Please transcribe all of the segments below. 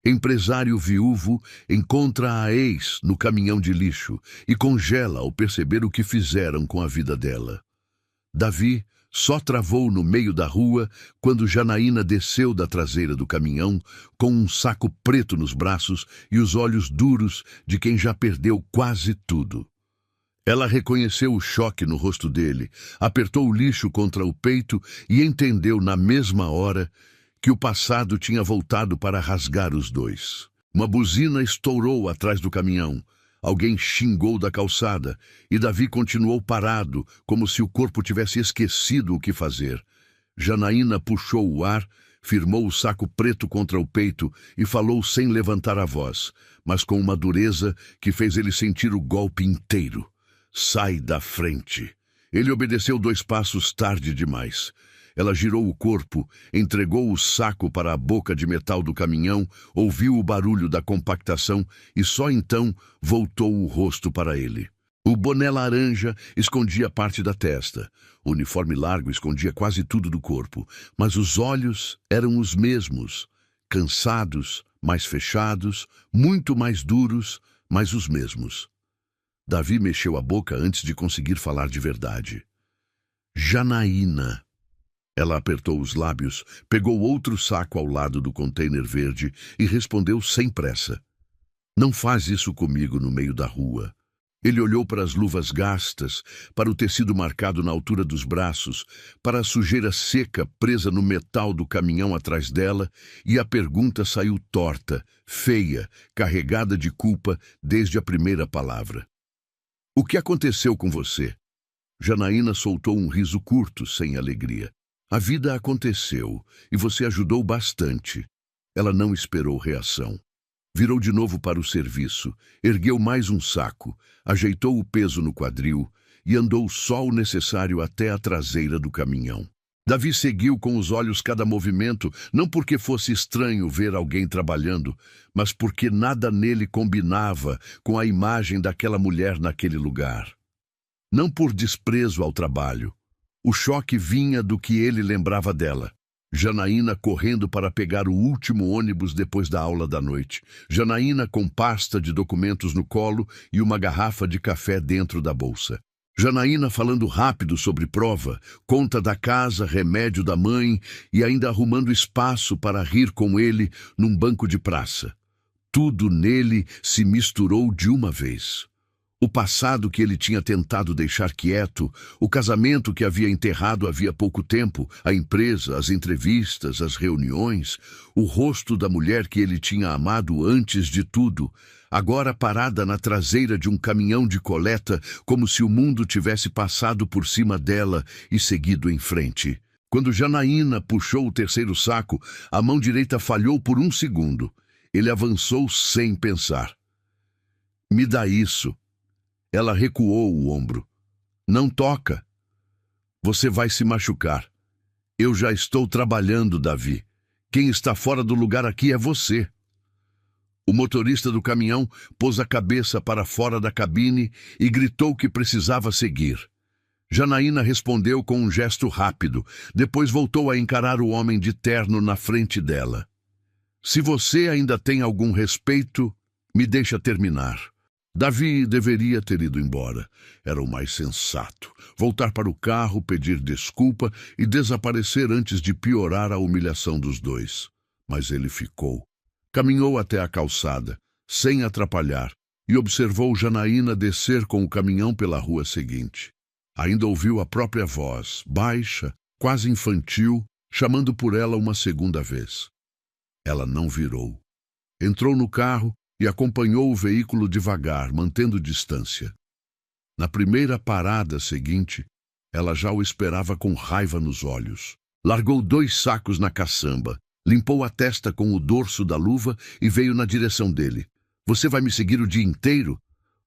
Empresário viúvo encontra a ex no caminhão de lixo e congela ao perceber o que fizeram com a vida dela. Davi só travou no meio da rua quando Janaína desceu da traseira do caminhão com um saco preto nos braços e os olhos duros de quem já perdeu quase tudo. Ela reconheceu o choque no rosto dele, apertou o lixo contra o peito e entendeu na mesma hora que o passado tinha voltado para rasgar os dois. Uma buzina estourou atrás do caminhão. Alguém xingou da calçada e Davi continuou parado, como se o corpo tivesse esquecido o que fazer. Janaína puxou o ar, firmou o saco preto contra o peito e falou sem levantar a voz, mas com uma dureza que fez ele sentir o golpe inteiro. Sai da frente. Ele obedeceu 2 passos tarde demais. Ela girou o corpo, entregou o saco para a boca de metal do caminhão, ouviu o barulho da compactação e só então voltou o rosto para ele. O boné laranja escondia parte da testa. O uniforme largo escondia quase tudo do corpo, mas os olhos eram os mesmos, cansados, mais fechados, muito mais duros, mas os mesmos. Davi mexeu a boca antes de conseguir falar de verdade. Janaína. Ela apertou os lábios, pegou outro saco ao lado do container verde e respondeu sem pressa. Não faz isso comigo no meio da rua. Ele olhou para as luvas gastas, para o tecido marcado na altura dos braços, para a sujeira seca presa no metal do caminhão atrás dela, e a pergunta saiu torta, feia, carregada de culpa desde a primeira palavra. O que aconteceu com você? Janaína soltou um riso curto, sem alegria. A vida aconteceu, e você ajudou bastante. Ela não esperou reação. Virou de novo para o serviço, ergueu mais um saco, ajeitou o peso no quadril e andou só o necessário até a traseira do caminhão. Davi seguiu com os olhos cada movimento, não porque fosse estranho ver alguém trabalhando, mas porque nada nele combinava com a imagem daquela mulher naquele lugar. Não por desprezo ao trabalho. O choque vinha do que ele lembrava dela. Janaína correndo para pegar o último ônibus depois da aula da noite. Janaína com pasta de documentos no colo e uma garrafa de café dentro da bolsa. Janaína falando rápido sobre prova, conta da casa, remédio da mãe e ainda arrumando espaço para rir com ele num banco de praça. Tudo nele se misturou de uma vez. O passado que ele tinha tentado deixar quieto, o casamento que havia enterrado havia pouco tempo, a empresa, as entrevistas, as reuniões, o rosto da mulher que ele tinha amado antes de tudo, agora parada na traseira de um caminhão de coleta, como se o mundo tivesse passado por cima dela e seguido em frente. Quando Janaína puxou o terceiro saco, a mão direita falhou por 1 segundo. Ele avançou sem pensar. Me dá isso. Ela recuou o ombro. Não toca. Você vai se machucar. Eu já estou trabalhando, Davi. Quem está fora do lugar aqui é você. O motorista do caminhão pôs a cabeça para fora da cabine e gritou que precisava seguir. Janaína respondeu com um gesto rápido. Depois voltou a encarar o homem de terno na frente dela. Se você ainda tem algum respeito, me deixa terminar. Davi deveria ter ido embora. Era o mais sensato. Voltar para o carro, pedir desculpa e desaparecer antes de piorar a humilhação dos dois. Mas ele ficou. Caminhou até a calçada, sem atrapalhar, e observou Janaína descer com o caminhão pela rua seguinte. Ainda ouviu a própria voz, baixa, quase infantil, chamando por ela uma segunda vez. Ela não virou. Entrou no carro e acompanhou o veículo devagar, mantendo distância. Na primeira parada seguinte, ela já o esperava com raiva nos olhos. Largou 2 sacos na caçamba, limpou a testa com o dorso da luva e veio na direção dele. Você vai me seguir o dia inteiro?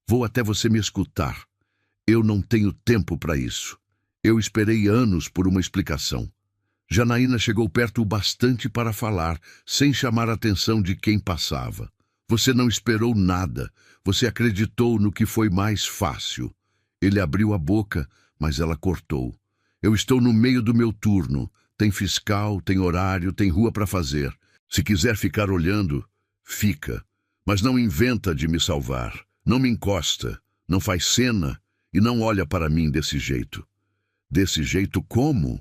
Vou até você me escutar. Eu não tenho tempo para isso. Eu esperei anos por uma explicação. Janaína chegou perto o bastante para falar, sem chamar a atenção de quem passava. Você não esperou nada. Você acreditou no que foi mais fácil. Ele abriu a boca, mas ela cortou. Eu estou no meio do meu turno. Tem fiscal, tem horário, tem rua para fazer. Se quiser ficar olhando, Fica, mas não inventa de me salvar. Não me encosta, não faz cena e não olha para mim desse jeito. Desse jeito como?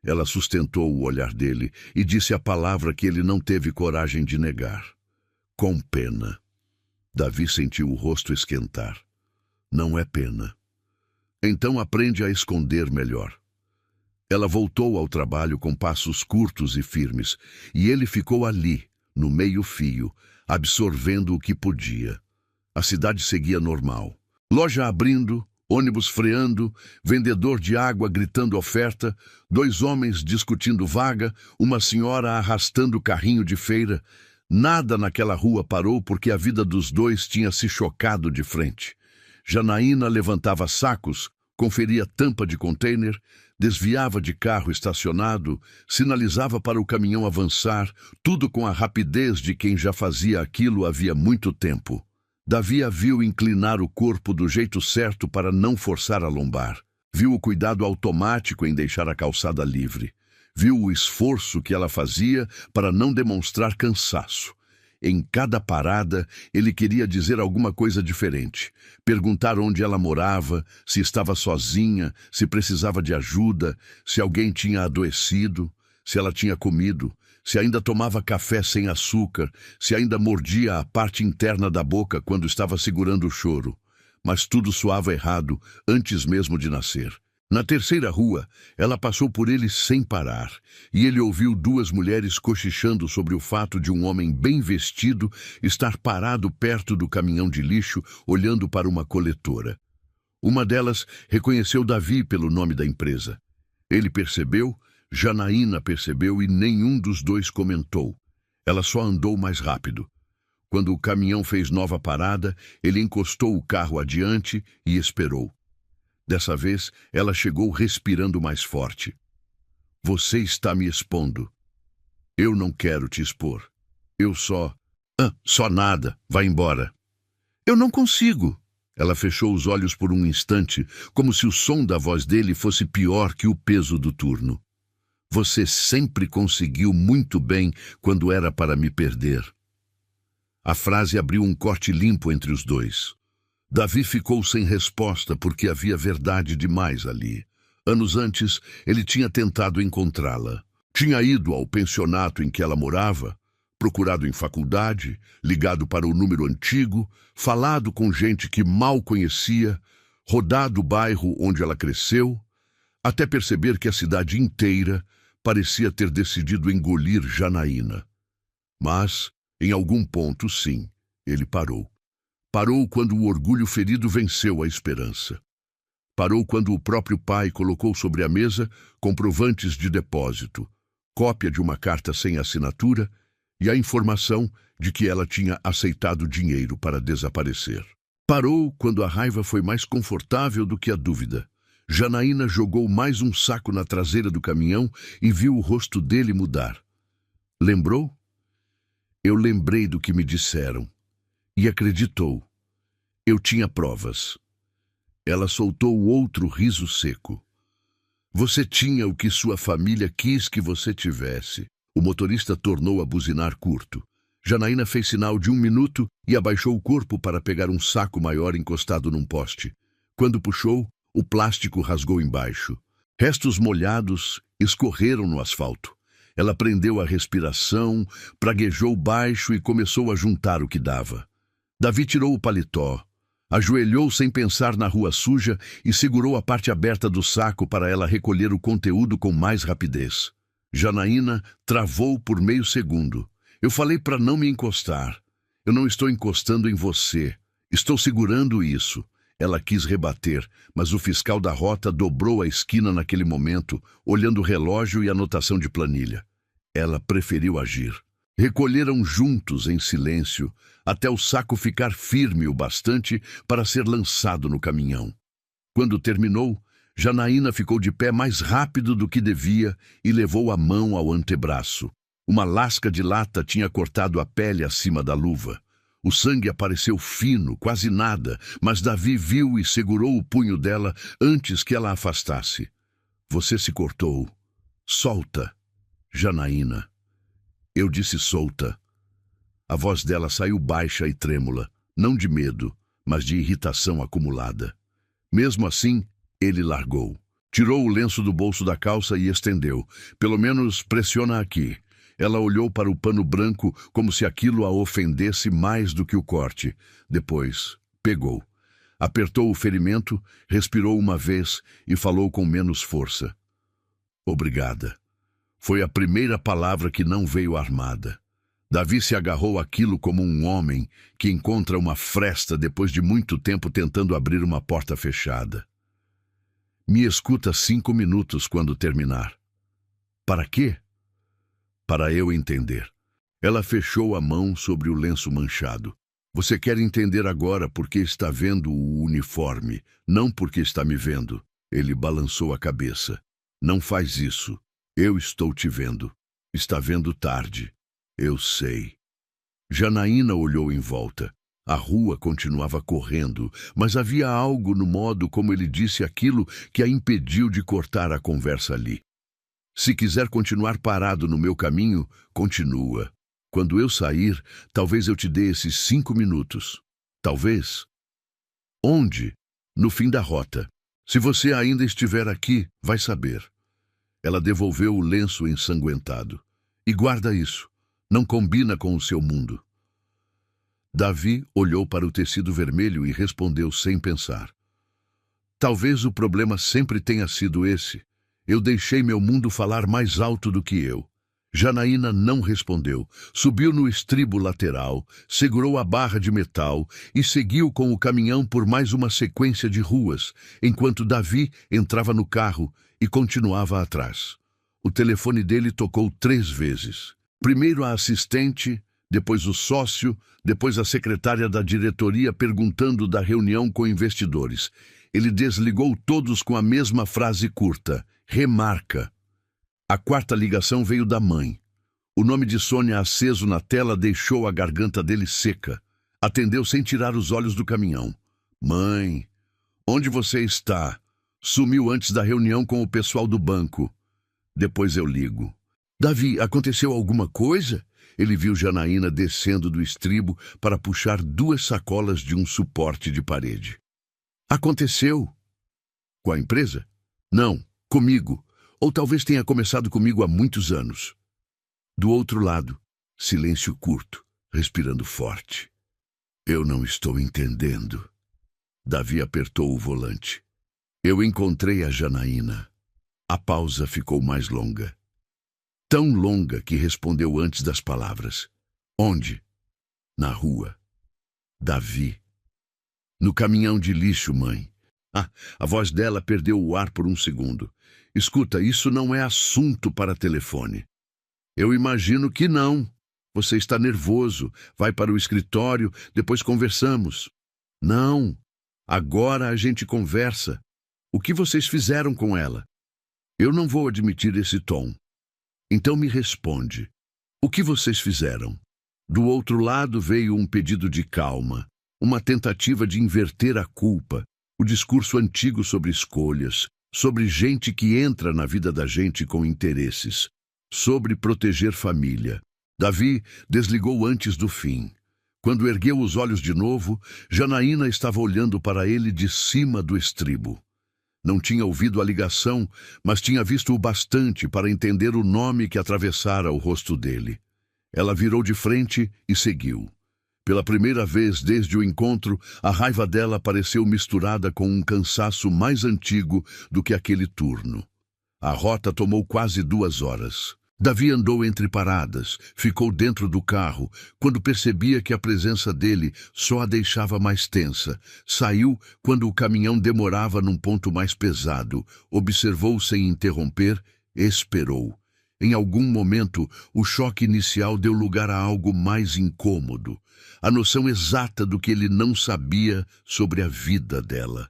Ela sustentou o olhar dele e disse a palavra que ele não teve coragem de negar. Com pena. Davi sentiu o rosto esquentar. Não é pena. Então aprende a esconder melhor. Ela voltou ao trabalho com passos curtos e firmes, e ele ficou ali, no meio-fio, absorvendo o que podia. A cidade seguia normal. Loja abrindo, ônibus freando, vendedor de água gritando oferta, 2 homens discutindo vaga, uma senhora arrastando carrinho de feira. Nada naquela rua parou porque a vida dos 2 tinha se chocado de frente. Janaína levantava sacos, conferia tampa de container, desviava de carro estacionado, sinalizava para o caminhão avançar, tudo com a rapidez de quem já fazia aquilo havia muito tempo. Davi a viu inclinar o corpo do jeito certo para não forçar a lombar. Viu o cuidado automático em deixar a calçada livre. Viu o esforço que ela fazia para não demonstrar cansaço. Em cada parada, ele queria dizer alguma coisa diferente. Perguntar onde ela morava, se estava sozinha, se precisava de ajuda, se alguém tinha adoecido, se ela tinha comido, se ainda tomava café sem açúcar, se ainda mordia a parte interna da boca quando estava segurando o choro. Mas tudo soava errado antes mesmo de nascer. Na terceira rua, ela passou por ele sem parar, e ele ouviu 2 mulheres cochichando sobre o fato de um homem bem vestido estar parado perto do caminhão de lixo, olhando para uma coletora. Uma delas reconheceu Davi pelo nome da empresa. Ele percebeu, Janaína percebeu e nenhum dos 2 comentou. Ela só andou mais rápido. Quando o caminhão fez nova parada, ele encostou o carro adiante e esperou. Dessa vez, ela chegou respirando mais forte. Você está me expondo. Eu não quero te expor. Eu só... só nada. Vai embora. Eu não consigo. Ela fechou os olhos por um instante, como se o som da voz dele fosse pior que o peso do turno. Você sempre conseguiu muito bem quando era para me perder. A frase abriu um corte limpo entre os 2. Davi ficou sem resposta porque havia verdade demais ali. Anos antes, ele tinha tentado encontrá-la. Tinha ido ao pensionato em que ela morava, procurado em faculdade, ligado para o número antigo, falado com gente que mal conhecia, rodado o bairro onde ela cresceu, até perceber que a cidade inteira parecia ter decidido engolir Janaína. Mas, em algum ponto, sim, ele parou. Parou quando o orgulho ferido venceu a esperança. Parou quando o próprio pai colocou sobre a mesa comprovantes de depósito, cópia de uma carta sem assinatura e a informação de que ela tinha aceitado dinheiro para desaparecer. Parou quando a raiva foi mais confortável do que a dúvida. Janaína jogou mais um saco na traseira do caminhão e viu o rosto dele mudar. Lembrou? Eu lembrei do que me disseram. E acreditou. Eu tinha provas. Ela soltou outro riso seco. Você tinha o que sua família quis que você tivesse. O motorista tornou a buzinar curto. Janaína fez sinal de 1 minuto e abaixou o corpo para pegar um saco maior encostado num poste. Quando puxou, o plástico rasgou embaixo. Restos molhados escorreram no asfalto. Ela prendeu a respiração, praguejou baixo e começou a juntar o que dava. Davi tirou o paletó, ajoelhou sem pensar na rua suja e segurou a parte aberta do saco para ela recolher o conteúdo com mais rapidez. Janaína travou por meio segundo. Eu falei para não me encostar. Eu não estou encostando em você. Estou segurando isso. Ela quis rebater, mas o fiscal da rota dobrou a esquina naquele momento, olhando o relógio e a anotação de planilha. Ela preferiu agir. Recolheram juntos em silêncio, até o saco ficar firme o bastante para ser lançado no caminhão. Quando terminou, Janaína ficou de pé mais rápido do que devia e levou a mão ao antebraço. Uma lasca de lata tinha cortado a pele acima da luva. O sangue apareceu fino, quase nada, mas Davi viu e segurou o punho dela antes que ela afastasse. Você se cortou. Solta, Janaína. Eu disse solta. A voz dela saiu baixa e trêmula, não de medo, mas de irritação acumulada. Mesmo assim, ele largou. Tirou o lenço do bolso da calça e estendeu. Pelo menos pressiona aqui. Ela olhou para o pano branco como se aquilo a ofendesse mais do que o corte. Depois, pegou. Apertou o ferimento, respirou uma vez e falou com menos força. Obrigada. Foi a primeira palavra que não veio armada. Davi se agarrou àquilo como um homem que encontra uma fresta depois de muito tempo tentando abrir uma porta fechada. Me escuta 5 minutos quando terminar. Para quê? Para eu entender. Ela fechou a mão sobre o lenço manchado. Você quer entender agora porque está vendo o uniforme, não porque está me vendo. Ele balançou a cabeça. Não faz isso. Eu estou te vendo. Está vendo tarde. Eu sei. Janaína olhou em volta. A rua continuava correndo, mas havia algo no modo como ele disse aquilo que a impediu de cortar a conversa ali. Se quiser continuar parado no meu caminho, continua. Quando eu sair, talvez eu te dê esses 5 minutos. Talvez. Onde? No fim da rota. Se você ainda estiver aqui, vai saber. Ela devolveu o lenço ensanguentado. E guarda isso. Não combina com o seu mundo. Davi olhou para o tecido vermelho e respondeu sem pensar. Talvez o problema sempre tenha sido esse. Eu deixei meu mundo falar mais alto do que eu. Janaína não respondeu. Subiu no estribo lateral, segurou a barra de metal e seguiu com o caminhão por mais uma sequência de ruas, enquanto Davi entrava no carro e continuava atrás. O telefone dele tocou 3 vezes. Primeiro a assistente, depois o sócio, depois a secretária da diretoria perguntando da reunião com investidores. Ele desligou todos com a mesma frase curta: remarca. A 4ª ligação veio da mãe. O nome de Sônia aceso na tela deixou a garganta dele seca. Atendeu sem tirar os olhos do caminhão. Mãe, onde você está? Sumiu antes da reunião com o pessoal do banco. Depois eu ligo. Davi, aconteceu alguma coisa? Ele viu Janaína descendo do estribo para puxar 2 sacolas de um suporte de parede. Aconteceu? Com a empresa? Não, comigo. Ou talvez tenha começado comigo há muitos anos. Do outro lado, silêncio curto, respirando forte. Eu não estou entendendo. Davi apertou o volante. Eu encontrei a Janaína. A pausa ficou mais longa. Tão longa que respondeu antes das palavras. Onde? Na rua. Davi. No caminhão de lixo, mãe. A voz dela perdeu o ar por um segundo. Escuta, isso não é assunto para telefone. Eu imagino que não. Você está nervoso. Vai para o escritório, depois conversamos. Não. Agora a gente conversa. O que vocês fizeram com ela? Eu não vou admitir esse tom. Então me responde. O que vocês fizeram? Do outro lado veio um pedido de calma, uma tentativa de inverter a culpa, o discurso antigo sobre escolhas, sobre gente que entra na vida da gente com interesses, sobre proteger família. Davi desligou antes do fim. Quando ergueu os olhos de novo, Janaína estava olhando para ele de cima do estribo. Não tinha ouvido a ligação, mas tinha visto o bastante para entender o nome que atravessara o rosto dele. Ela virou de frente e seguiu. Pela primeira vez desde o encontro, a raiva dela pareceu misturada com um cansaço mais antigo do que aquele turno. A rota tomou quase 2 horas. Davi andou entre paradas, ficou dentro do carro. Quando percebia que a presença dele só a deixava mais tensa, saiu quando o caminhão demorava num ponto mais pesado, observou sem interromper, esperou. Em algum momento, o choque inicial deu lugar a algo mais incômodo, a noção exata do que ele não sabia sobre a vida dela.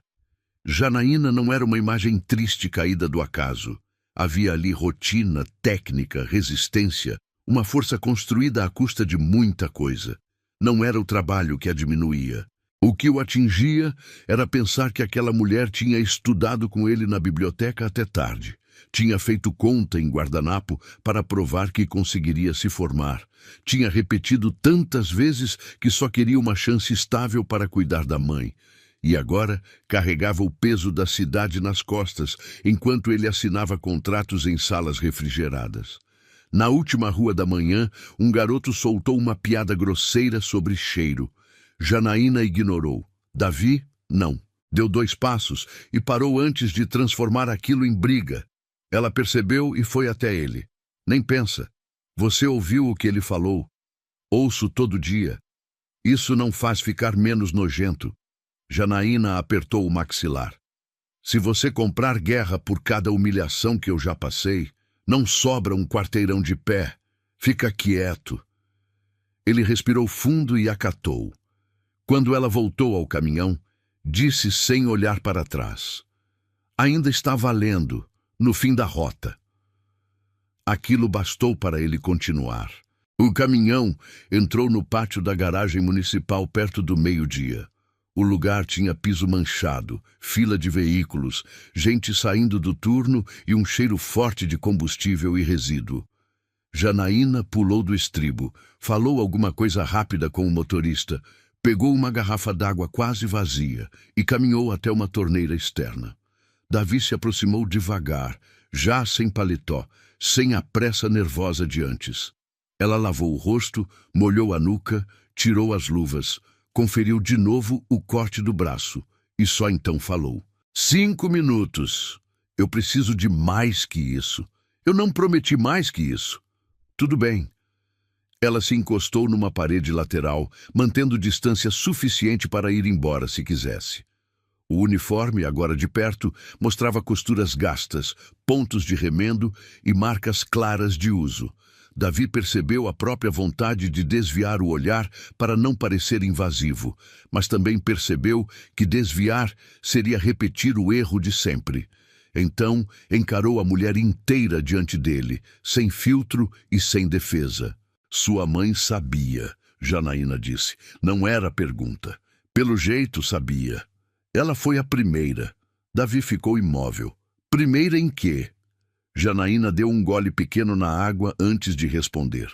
Janaína não era uma imagem triste caída do acaso. Havia ali rotina, técnica, resistência, uma força construída à custa de muita coisa. Não era o trabalho que a diminuía. O que o atingia era pensar que aquela mulher tinha estudado com ele na biblioteca até tarde, Tinha feito conta em guardanapo para provar que conseguiria se formar. Tinha repetido tantas vezes que só queria uma chance estável para cuidar da mãe. E agora carregava o peso da cidade nas costas, enquanto ele assinava contratos em salas refrigeradas. Na última rua da manhã, um garoto soltou uma piada grosseira sobre cheiro. Janaína ignorou. Davi, não. Deu 2 passos e parou antes de transformar aquilo em briga. Ela percebeu e foi até ele. Nem pensa. Você ouviu o que ele falou? Ouço todo dia. Isso não faz ficar menos nojento. Janaína apertou o maxilar. Se você comprar guerra por cada humilhação que eu já passei, não sobra um quarteirão de pé. Fica quieto. Ele respirou fundo e acatou. Quando ela voltou ao caminhão, disse sem olhar para trás. Ainda está valendo, no fim da rota. Aquilo bastou para ele continuar. O caminhão entrou no pátio da garagem municipal perto do meio-dia. O lugar tinha piso manchado, fila de veículos, gente saindo do turno e um cheiro forte de combustível e resíduo. Janaína pulou do estribo, falou alguma coisa rápida com o motorista, pegou uma garrafa d'água quase vazia e caminhou até uma torneira externa. Davi se aproximou devagar, já sem paletó, sem a pressa nervosa de antes. Ela lavou o rosto, molhou a nuca, tirou as luvas, conferiu de novo o corte do braço e só então falou. 5 minutos. Eu preciso de mais que isso. Eu não prometi mais que isso. Tudo bem. Ela se encostou numa parede lateral, mantendo distância suficiente para ir embora se quisesse. O uniforme, agora de perto, mostrava costuras gastas, pontos de remendo e marcas claras de uso. Davi percebeu a própria vontade de desviar o olhar para não parecer invasivo, mas também percebeu que desviar seria repetir o erro de sempre. Então, encarou a mulher inteira diante dele, sem filtro e sem defesa. Sua mãe sabia, Janaína disse. Não era pergunta. Pelo jeito, sabia. Ela foi a primeira. Davi ficou imóvel. Primeira em quê? Janaína deu um gole pequeno na água antes de responder.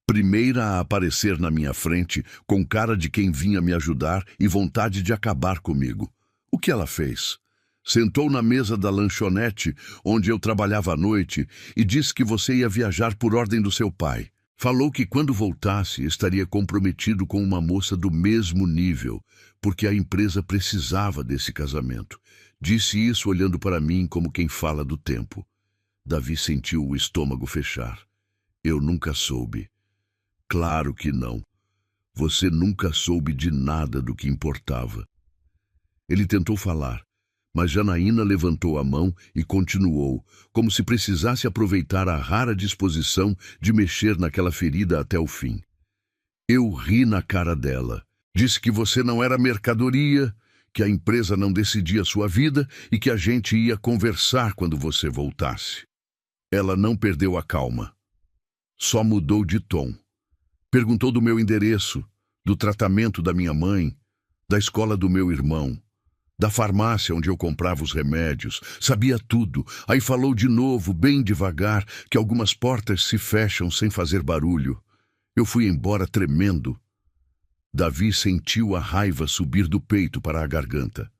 Primeira a aparecer na minha frente, com cara de quem vinha me ajudar e vontade de acabar comigo. O que ela fez? Sentou na mesa da lanchonete, onde eu trabalhava à noite, e disse que você ia viajar por ordem do seu pai. Falou que quando voltasse estaria comprometido com uma moça do mesmo nível, porque a empresa precisava desse casamento. Disse isso olhando para mim como quem fala do tempo. Davi sentiu o estômago fechar. Eu nunca soube. Claro que não. Você nunca soube de nada do que importava. Ele tentou falar, mas Janaína levantou a mão e continuou, como se precisasse aproveitar a rara disposição de mexer naquela ferida até o fim. Eu ri na cara dela. Disse que você não era mercadoria, que a empresa não decidia sua vida e que a gente ia conversar quando você voltasse. Ela não perdeu a calma. Só mudou de tom. Perguntou do meu endereço, do tratamento da minha mãe, da escola do meu irmão, da farmácia onde eu comprava os remédios. Sabia tudo. Aí falou de novo, bem devagar, que algumas portas se fecham sem fazer barulho. Eu fui embora tremendo. Davi sentiu a raiva subir do peito para a garganta.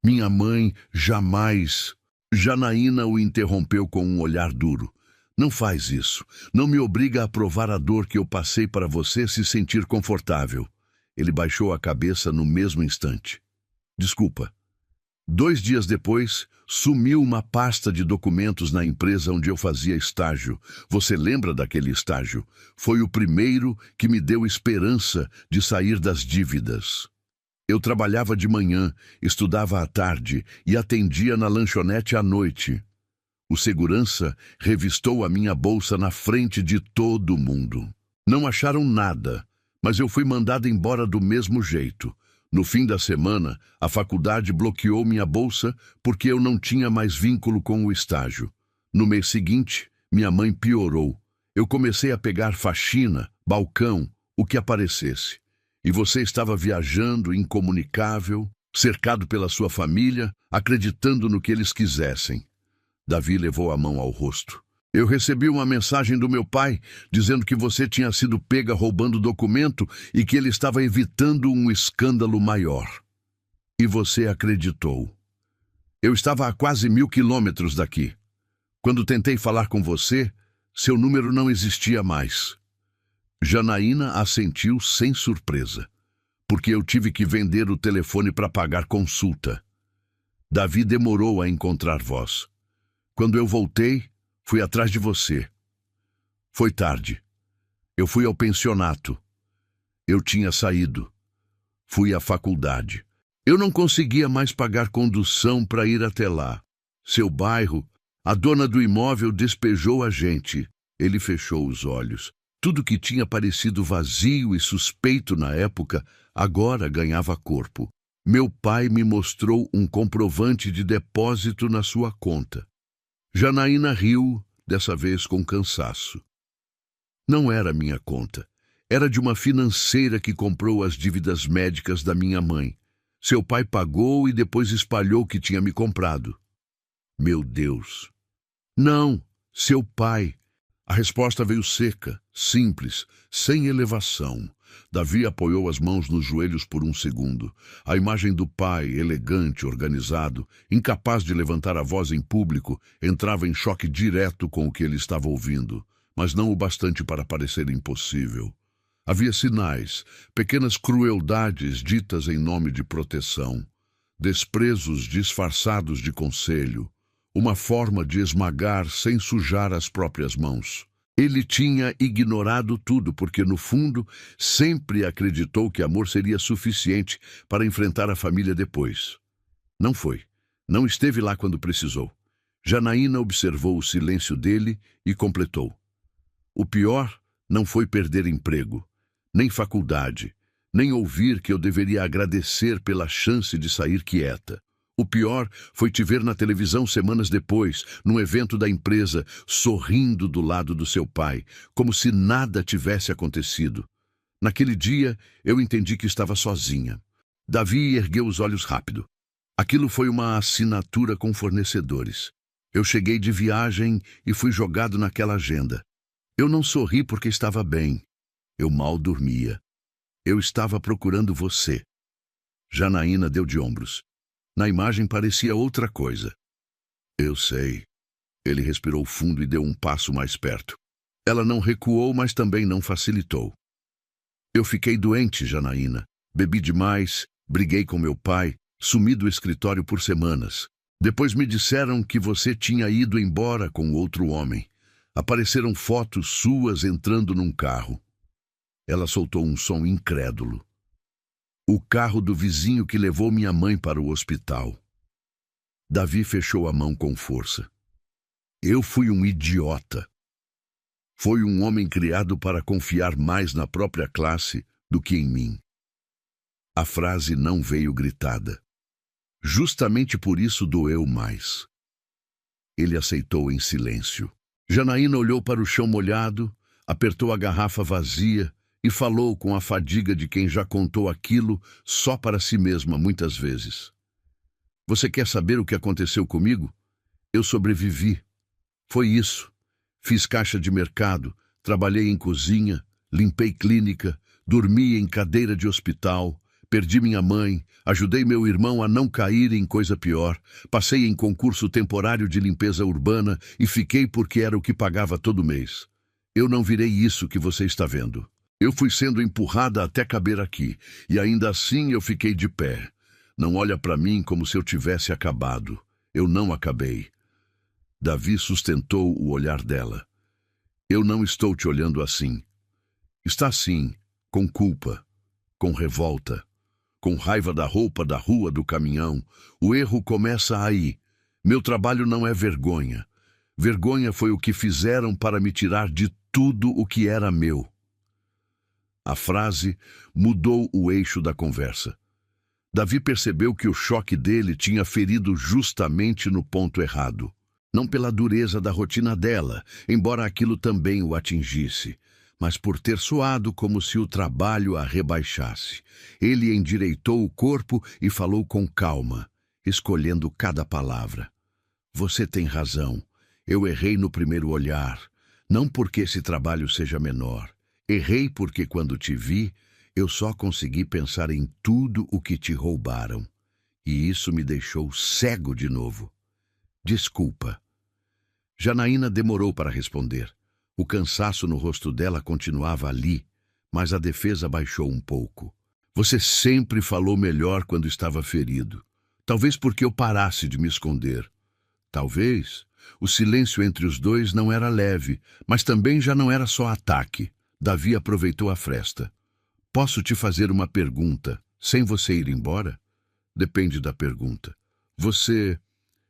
Minha mãe jamais... Janaína o interrompeu com um olhar duro. Não faz isso. Não me obriga a provar a dor que eu passei para você se sentir confortável. Ele baixou a cabeça no mesmo instante. Desculpa. 2 dias depois, sumiu uma pasta de documentos na empresa onde eu fazia estágio. Você lembra daquele estágio? Foi o primeiro que me deu esperança de sair das dívidas. Eu trabalhava de manhã, estudava à tarde e atendia na lanchonete à noite. O segurança revistou a minha bolsa na frente de todo mundo. Não acharam nada, mas eu fui mandado embora do mesmo jeito. No fim da semana, a faculdade bloqueou minha bolsa porque eu não tinha mais vínculo com o estágio. No mês seguinte, minha mãe piorou. Eu comecei a pegar faxina, balcão, o que aparecesse. E você estava viajando, incomunicável, cercado pela sua família, acreditando no que eles quisessem. Davi levou a mão ao rosto. Eu recebi uma mensagem do meu pai dizendo que você tinha sido pega roubando documento e que ele estava evitando um escândalo maior. E você acreditou. Eu estava a quase 1000 quilômetros daqui. Quando tentei falar com você, seu número não existia mais. Janaína assentiu sem surpresa, porque eu tive que vender o telefone para pagar consulta. Davi demorou a encontrar vós. Quando eu voltei, fui atrás de você. Foi tarde. Eu fui ao pensionato. Eu tinha saído. Fui à faculdade. Eu não conseguia mais pagar condução para ir até lá. Seu bairro, a dona do imóvel despejou a gente. Ele fechou os olhos. Tudo que tinha parecido vazio e suspeito na época, agora ganhava corpo. Meu pai me mostrou um comprovante de depósito na sua conta. Janaína riu, dessa vez com cansaço. Não era minha conta. Era de uma financeira que comprou as dívidas médicas da minha mãe. Seu pai pagou e depois espalhou que tinha me comprado. Meu Deus! Não, seu pai. A resposta veio seca, simples, sem elevação. Davi apoiou as mãos nos joelhos por um segundo. A imagem do pai, elegante, organizado, incapaz de levantar a voz em público, entrava em choque direto com o que ele estava ouvindo, mas não o bastante para parecer impossível. Havia sinais, pequenas crueldades ditas em nome de proteção, desprezos disfarçados de conselho, uma forma de esmagar sem sujar as próprias mãos. Ele tinha ignorado tudo porque, no fundo, sempre acreditou que amor seria suficiente para enfrentar a família depois. Não foi. Não esteve lá quando precisou. Janaína observou o silêncio dele e completou. O pior não foi perder emprego, nem faculdade, nem ouvir que eu deveria agradecer pela chance de sair quieta. O pior foi te ver na televisão semanas depois, num evento da empresa, sorrindo do lado do seu pai, como se nada tivesse acontecido. Naquele dia, eu entendi que estava sozinha. Davi ergueu os olhos rápido. Aquilo foi uma assinatura com fornecedores. Eu cheguei de viagem e fui jogado naquela agenda. Eu não sorri porque estava bem. Eu mal dormia. Eu estava procurando você. Janaína deu de ombros. Na imagem parecia outra coisa. Eu sei. Ele respirou fundo e deu um passo mais perto. Ela não recuou, mas também não facilitou. Eu fiquei doente, Janaína. Bebi demais, briguei com meu pai, sumi do escritório por semanas. Depois me disseram que você tinha ido embora com outro homem. Apareceram fotos suas entrando num carro. Ela soltou um som incrédulo. O carro do vizinho que levou minha mãe para o hospital. Davi fechou a mão com força. Eu fui um idiota. Foi um homem criado para confiar mais na própria classe do que em mim. A frase não veio gritada. Justamente por isso doeu mais. Ele aceitou em silêncio. Janaína olhou para o chão molhado, apertou a garrafa vazia e falou com a fadiga de quem já contou aquilo só para si mesma muitas vezes. Você quer saber o que aconteceu comigo? Eu sobrevivi. Foi isso. Fiz caixa de mercado, trabalhei em cozinha, limpei clínica, dormi em cadeira de hospital, perdi minha mãe, ajudei meu irmão a não cair em coisa pior, passei em concurso temporário de limpeza urbana e fiquei porque era o que pagava todo mês. Eu não virei isso que você está vendo. Eu fui sendo empurrada até caber aqui, e ainda assim eu fiquei de pé. Não olha para mim como se eu tivesse acabado. Eu não acabei. Davi sustentou o olhar dela. Eu não estou te olhando assim. Está sim, com culpa, com revolta, com raiva da roupa, da rua, do caminhão. O erro começa aí. Meu trabalho não é vergonha. Vergonha foi o que fizeram para me tirar de tudo o que era meu. A frase mudou o eixo da conversa. Davi percebeu que o choque dele tinha ferido justamente no ponto errado. Não pela dureza da rotina dela, embora aquilo também o atingisse, mas por ter soado como se o trabalho a rebaixasse. Ele endireitou o corpo e falou com calma, escolhendo cada palavra. Você tem razão. Eu errei no primeiro olhar. Não porque esse trabalho seja menor. Errei porque quando te vi, eu só consegui pensar em tudo o que te roubaram. E isso me deixou cego de novo. Desculpa. Janaína demorou para responder. O cansaço no rosto dela continuava ali, mas a defesa baixou um pouco. Você sempre falou melhor quando estava ferido. Talvez porque eu parasse de me esconder. Talvez o silêncio entre os dois não era leve, mas também já não era só ataque. Davi aproveitou a fresta. Posso te fazer uma pergunta, sem você ir embora? Depende da pergunta. Você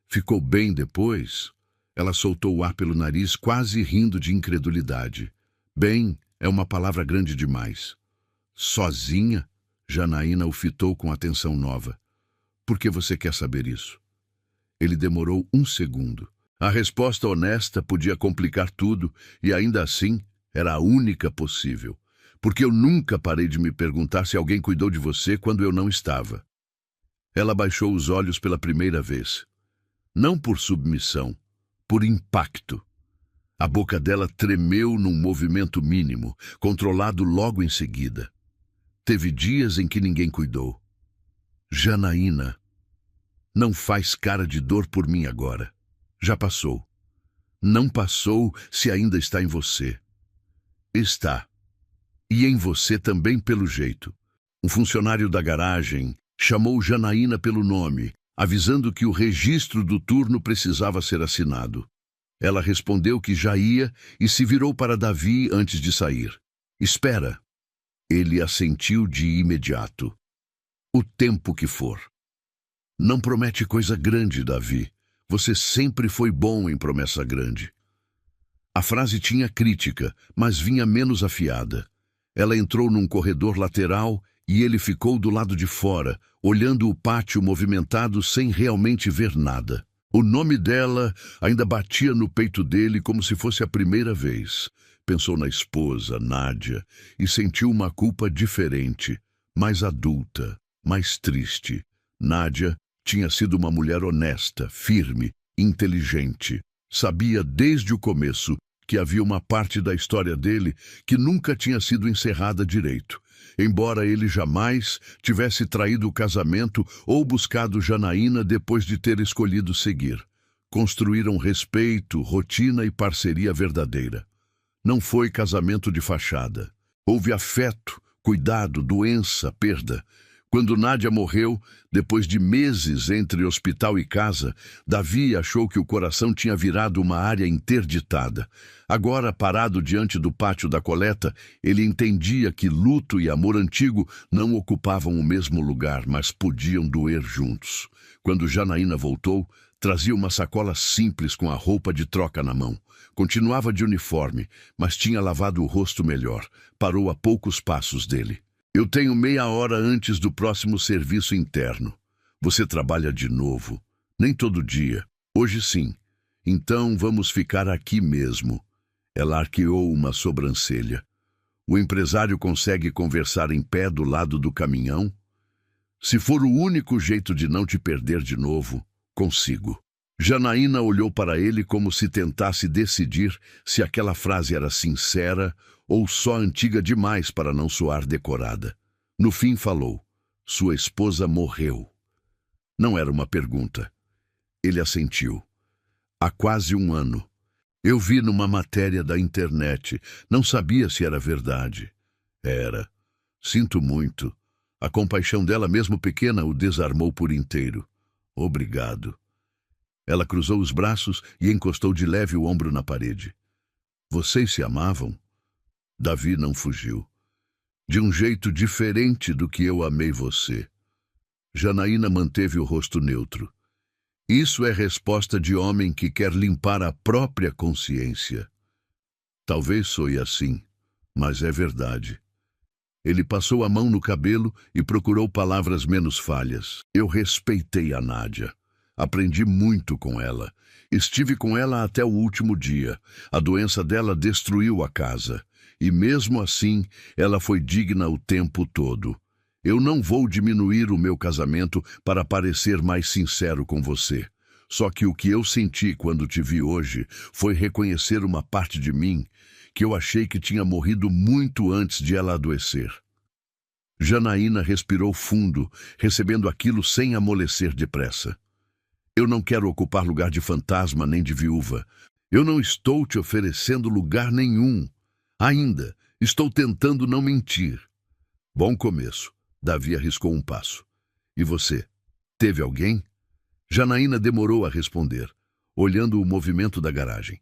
ficou bem depois? Ela soltou o ar pelo nariz, quase rindo de incredulidade. Bem é uma palavra grande demais. Sozinha? Janaína o fitou com atenção nova. Por que você quer saber isso? Ele demorou um segundo. A resposta honesta podia complicar tudo, e ainda assim era a única possível. Porque eu nunca parei de me perguntar se alguém cuidou de você quando eu não estava. Ela baixou os olhos pela primeira vez. Não por submissão, por impacto. A boca dela tremeu num movimento mínimo, controlado logo em seguida. Teve dias em que ninguém cuidou. Janaína, não faz cara de dor por mim agora. Já passou. Não passou se ainda está em você. Está. E em você também pelo jeito. Um funcionário da garagem chamou Janaína pelo nome, avisando que o registro do turno precisava ser assinado. Ela respondeu que já ia e se virou para Davi antes de sair. Espera. Ele assentiu de imediato. O tempo que for. Não promete coisa grande, Davi. Você sempre foi bom em promessa grande. A frase tinha crítica, mas vinha menos afiada. Ela entrou num corredor lateral e ele ficou do lado de fora, olhando o pátio movimentado sem realmente ver nada. O nome dela ainda batia no peito dele como se fosse a primeira vez. Pensou na esposa, Nádia, e sentiu uma culpa diferente, mais adulta, mais triste. Nádia tinha sido uma mulher honesta, firme, inteligente. Sabia desde o começo que havia uma parte da história dele que nunca tinha sido encerrada direito. Embora ele jamais tivesse traído o casamento ou buscado Janaína depois de ter escolhido seguir. Construíram respeito, rotina e parceria verdadeira. Não foi casamento de fachada. Houve afeto, cuidado, doença, perda. Quando Nádia morreu, depois de meses entre hospital e casa, Davi achou que o coração tinha virado uma área interditada. Agora, parado diante do pátio da coleta, ele entendia que luto e amor antigo não ocupavam o mesmo lugar, mas podiam doer juntos. Quando Janaína voltou, trazia uma sacola simples com a roupa de troca na mão. Continuava de uniforme, mas tinha lavado o rosto melhor. Parou a poucos passos dele. Eu tenho meia hora antes do próximo serviço interno. Você trabalha de novo. Nem todo dia. Hoje sim. Então vamos ficar aqui mesmo. Ela arqueou uma sobrancelha. O empresário consegue conversar em pé do lado do caminhão? Se for o único jeito de não te perder de novo, consigo. Janaína olhou para ele como se tentasse decidir se aquela frase era sincera ou só antiga demais para não soar decorada. No fim falou, sua esposa morreu. Não era uma pergunta. Ele assentiu. Há quase um ano. Eu vi numa matéria da internet. Não sabia se era verdade. Era. Sinto muito. A compaixão dela, mesmo pequena, o desarmou por inteiro. Obrigado. Ela cruzou os braços e encostou de leve o ombro na parede. Vocês se amavam? Davi não fugiu. De um jeito diferente do que eu amei você. Janaína manteve o rosto neutro. Isso é resposta de homem que quer limpar a própria consciência. Talvez soe assim, mas é verdade. Ele passou a mão no cabelo e procurou palavras menos falhas. Eu respeitei a Nádia. Aprendi muito com ela. Estive com ela até o último dia. A doença dela destruiu a casa. E mesmo assim, ela foi digna o tempo todo. Eu não vou diminuir o meu casamento para parecer mais sincero com você. Só que o que eu senti quando te vi hoje foi reconhecer uma parte de mim que eu achei que tinha morrido muito antes de ela adoecer. Janaína respirou fundo, recebendo aquilo sem amolecer depressa. Eu não quero ocupar lugar de fantasma nem de viúva. Eu não estou te oferecendo lugar nenhum. Ainda, estou tentando não mentir. Bom começo. Davi arriscou um passo. E você? Teve alguém? Janaína demorou a responder, olhando o movimento da garagem.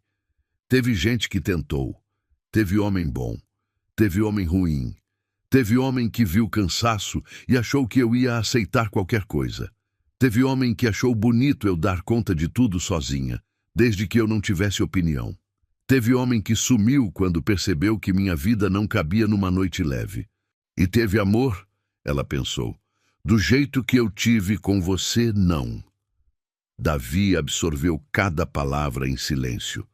Teve gente que tentou. Teve homem bom. Teve homem ruim. Teve homem que viu cansaço e achou que eu ia aceitar qualquer coisa. Teve homem que achou bonito eu dar conta de tudo sozinha, desde que eu não tivesse opinião. Teve homem que sumiu quando percebeu que minha vida não cabia numa noite leve. E teve amor, ela pensou, do jeito que eu tive com você, não. Davi absorveu cada palavra em silêncio.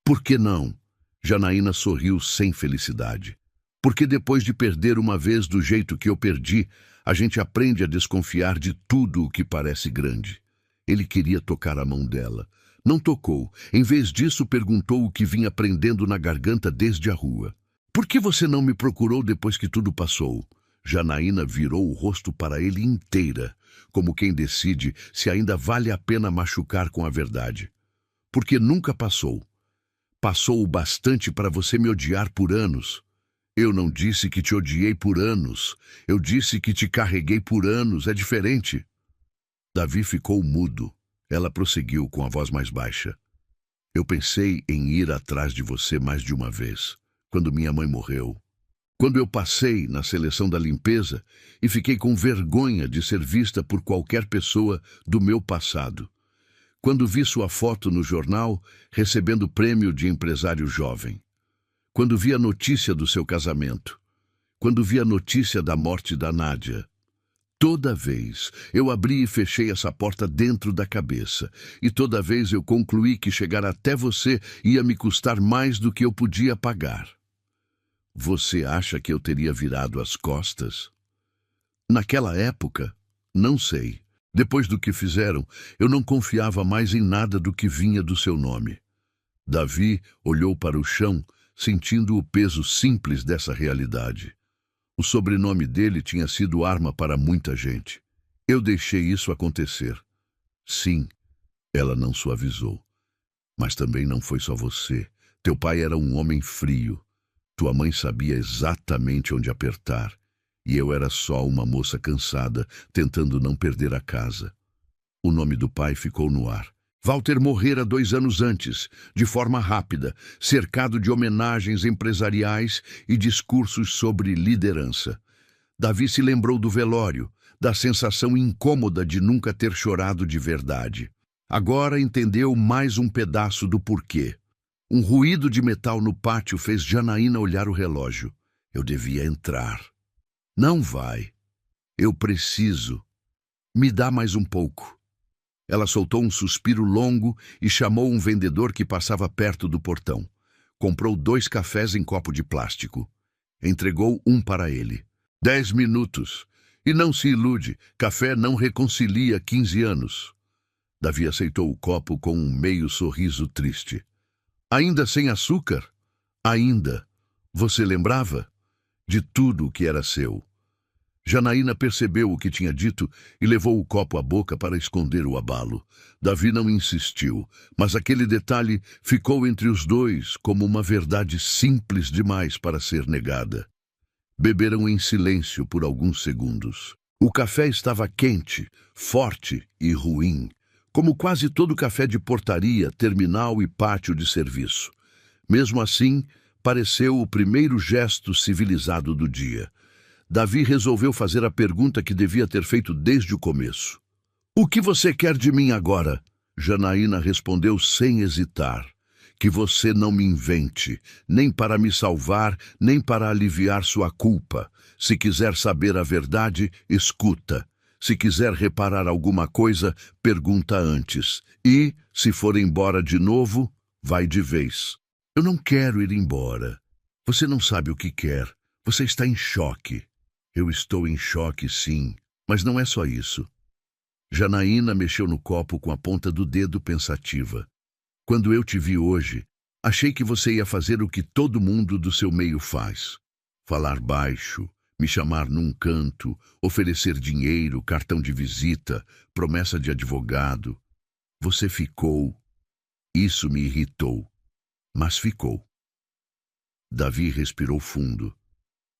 Por que não? Janaína sorriu sem felicidade. Porque depois de perder uma vez do jeito que eu perdi, a gente aprende a desconfiar de tudo o que parece grande. Ele queria tocar a mão dela. Não tocou. Em vez disso, perguntou o que vinha prendendo na garganta desde a rua. Por que você não me procurou depois que tudo passou? Janaína virou o rosto para ele inteira, como quem decide se ainda vale a pena machucar com a verdade. Porque nunca passou. Passou o bastante para você me odiar por anos. Eu não disse que te odiei por anos. Eu disse que te carreguei por anos. É diferente. Davi ficou mudo. Ela prosseguiu com a voz mais baixa. Eu pensei em ir atrás de você mais de uma vez, quando minha mãe morreu. Quando eu passei na seleção da limpeza e fiquei com vergonha de ser vista por qualquer pessoa do meu passado. Quando vi sua foto no jornal, recebendo prêmio de empresário jovem. Quando vi a notícia do seu casamento. Quando vi a notícia da morte da Nádia. Toda vez eu abri e fechei essa porta dentro da cabeça. E toda vez eu concluí que chegar até você ia me custar mais do que eu podia pagar. Você acha que eu teria virado as costas? Naquela época, não sei. Depois do que fizeram, eu não confiava mais em nada do que vinha do seu nome. Davi olhou para o chão, sentindo o peso simples dessa realidade. O sobrenome dele tinha sido arma para muita gente. Eu deixei isso acontecer. Sim, ela não suavizou. Mas também não foi só você. Teu pai era um homem frio. Tua mãe sabia exatamente onde apertar. E eu era só uma moça cansada, tentando não perder a casa. O nome do pai ficou no ar. Walter morrera 2 anos antes, de forma rápida, cercado de homenagens empresariais e discursos sobre liderança. Davi se lembrou do velório, da sensação incômoda de nunca ter chorado de verdade. Agora entendeu mais um pedaço do porquê. Um ruído de metal no pátio fez Janaína olhar o relógio. Eu devia entrar. Não vai. Eu preciso. Me dá mais um pouco. Ela soltou um suspiro longo e chamou um vendedor que passava perto do portão. Comprou 2 cafés em copo de plástico. Entregou um para ele. 10 minutos. E não se ilude, café não reconcilia 15 anos. Davi aceitou o copo com um meio sorriso triste. Ainda sem açúcar? Ainda. Você lembrava? De tudo o que era seu. Janaína percebeu o que tinha dito e levou o copo à boca para esconder o abalo. Davi não insistiu, mas aquele detalhe ficou entre os dois como uma verdade simples demais para ser negada. Beberam em silêncio por alguns segundos. O café estava quente, forte e ruim, como quase todo café de portaria, terminal e pátio de serviço. Mesmo assim, pareceu o primeiro gesto civilizado do dia. Davi resolveu fazer a pergunta que devia ter feito desde o começo. O que você quer de mim agora? Janaína respondeu sem hesitar. Que você não me invente, nem para me salvar, nem para aliviar sua culpa. Se quiser saber a verdade, escuta. Se quiser reparar alguma coisa, pergunta antes. E, se for embora de novo, vai de vez. Eu não quero ir embora. Você não sabe o que quer. Você está em choque. Eu estou em choque, sim, mas não é só isso. Janaína mexeu no copo com a ponta do dedo pensativa. Quando eu te vi hoje, achei que você ia fazer o que todo mundo do seu meio faz. Falar baixo, me chamar num canto, oferecer dinheiro, cartão de visita, promessa de advogado. Você ficou. Isso me irritou. Mas ficou. Davi respirou fundo.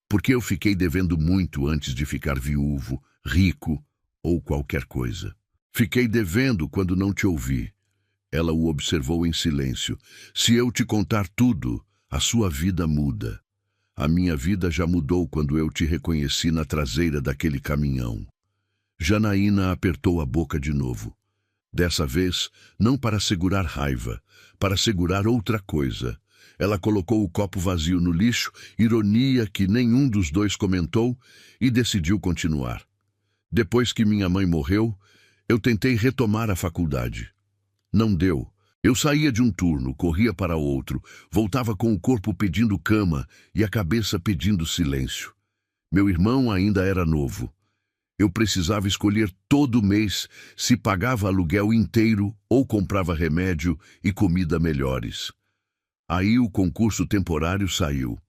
Porque eu fiquei devendo muito antes de ficar viúvo, rico ou qualquer coisa. Fiquei devendo quando não te ouvi. Ela o observou em silêncio. Se eu te contar tudo, a sua vida muda. A minha vida já mudou quando eu te reconheci na traseira daquele caminhão. Janaína apertou a boca de novo. Dessa vez, não para segurar raiva, para segurar outra coisa. Ela colocou o copo vazio no lixo, ironia que nenhum dos dois comentou, e decidiu continuar. Depois que minha mãe morreu, eu tentei retomar a faculdade. Não deu. Eu saía de um turno, corria para outro, voltava com o corpo pedindo cama e a cabeça pedindo silêncio. Meu irmão ainda era novo. Eu precisava escolher todo mês se pagava aluguel inteiro ou comprava remédio e comida melhores. Aí o concurso temporário saiu.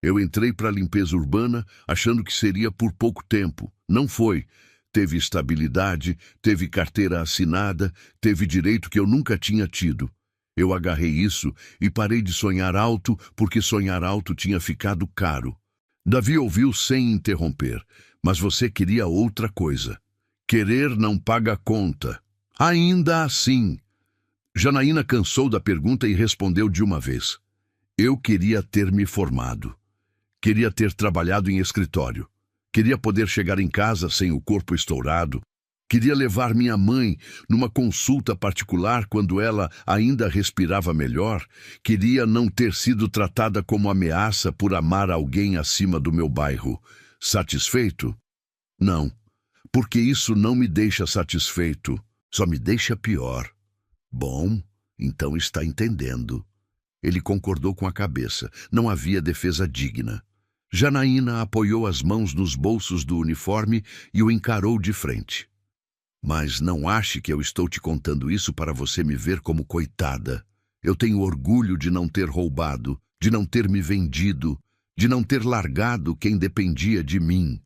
Eu entrei para a limpeza urbana achando que seria por pouco tempo. Não foi. Teve estabilidade, teve carteira assinada, teve direito que eu nunca tinha tido. Eu agarrei isso e parei de sonhar alto porque sonhar alto tinha ficado caro. Davi ouviu sem interromper. Mas você queria outra coisa. Querer não paga conta. Ainda assim. Janaína cansou da pergunta e respondeu de uma vez. Eu queria ter me formado. Queria ter trabalhado em escritório. Queria poder chegar em casa sem o corpo estourado. Queria levar minha mãe numa consulta particular quando ela ainda respirava melhor. Queria não ter sido tratada como ameaça por amar alguém acima do meu bairro. Satisfeito? Não, porque isso não me deixa satisfeito, só me deixa pior. Bom, então está entendendo. Ele concordou com a cabeça, não havia defesa digna. Janaína apoiou as mãos nos bolsos do uniforme e o encarou de frente. Mas não ache que eu estou te contando isso para você me ver como coitada. Eu tenho orgulho de não ter roubado, de não ter me vendido, de não ter largado quem dependia de mim.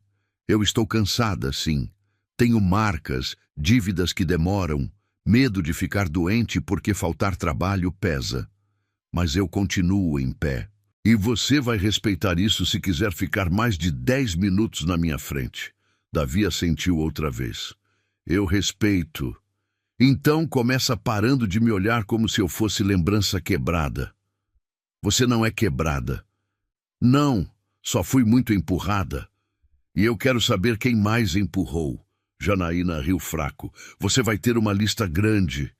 Eu estou cansada, sim. Tenho marcas, dívidas que demoram, medo de ficar doente porque faltar trabalho pesa. Mas eu continuo em pé. E você vai respeitar isso se quiser ficar mais de 10 minutos na minha frente. Davi assentiu outra vez. Eu respeito. Então começa parando de me olhar como se eu fosse lembrança quebrada. Você não é quebrada. Não, só fui muito empurrada. E eu quero saber quem mais empurrou. Janaína riu fraco. Você vai ter uma lista grande.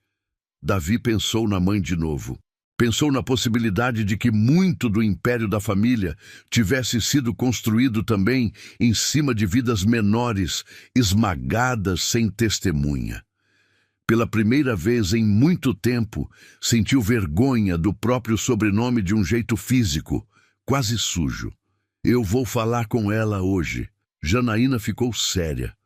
Davi pensou na mãe de novo. Pensou na possibilidade de que muito do império da família tivesse sido construído também em cima de vidas menores, esmagadas sem testemunha. Pela primeira vez em muito tempo, sentiu vergonha do próprio sobrenome de um jeito físico, quase sujo. Eu vou falar com ela hoje. Janaína ficou séria.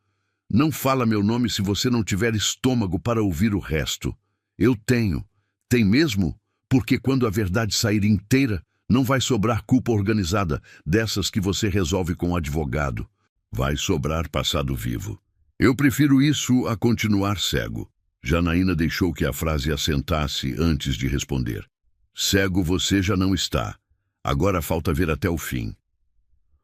Não fala meu nome se você não tiver estômago para ouvir o resto. Eu tenho. Tem mesmo? Porque quando a verdade sair inteira, não vai sobrar culpa organizada, dessas que você resolve com o advogado. Vai sobrar passado vivo. Eu prefiro isso a continuar cego. Janaína deixou que a frase assentasse antes de responder. Cego você já não está. Agora falta ver até o fim.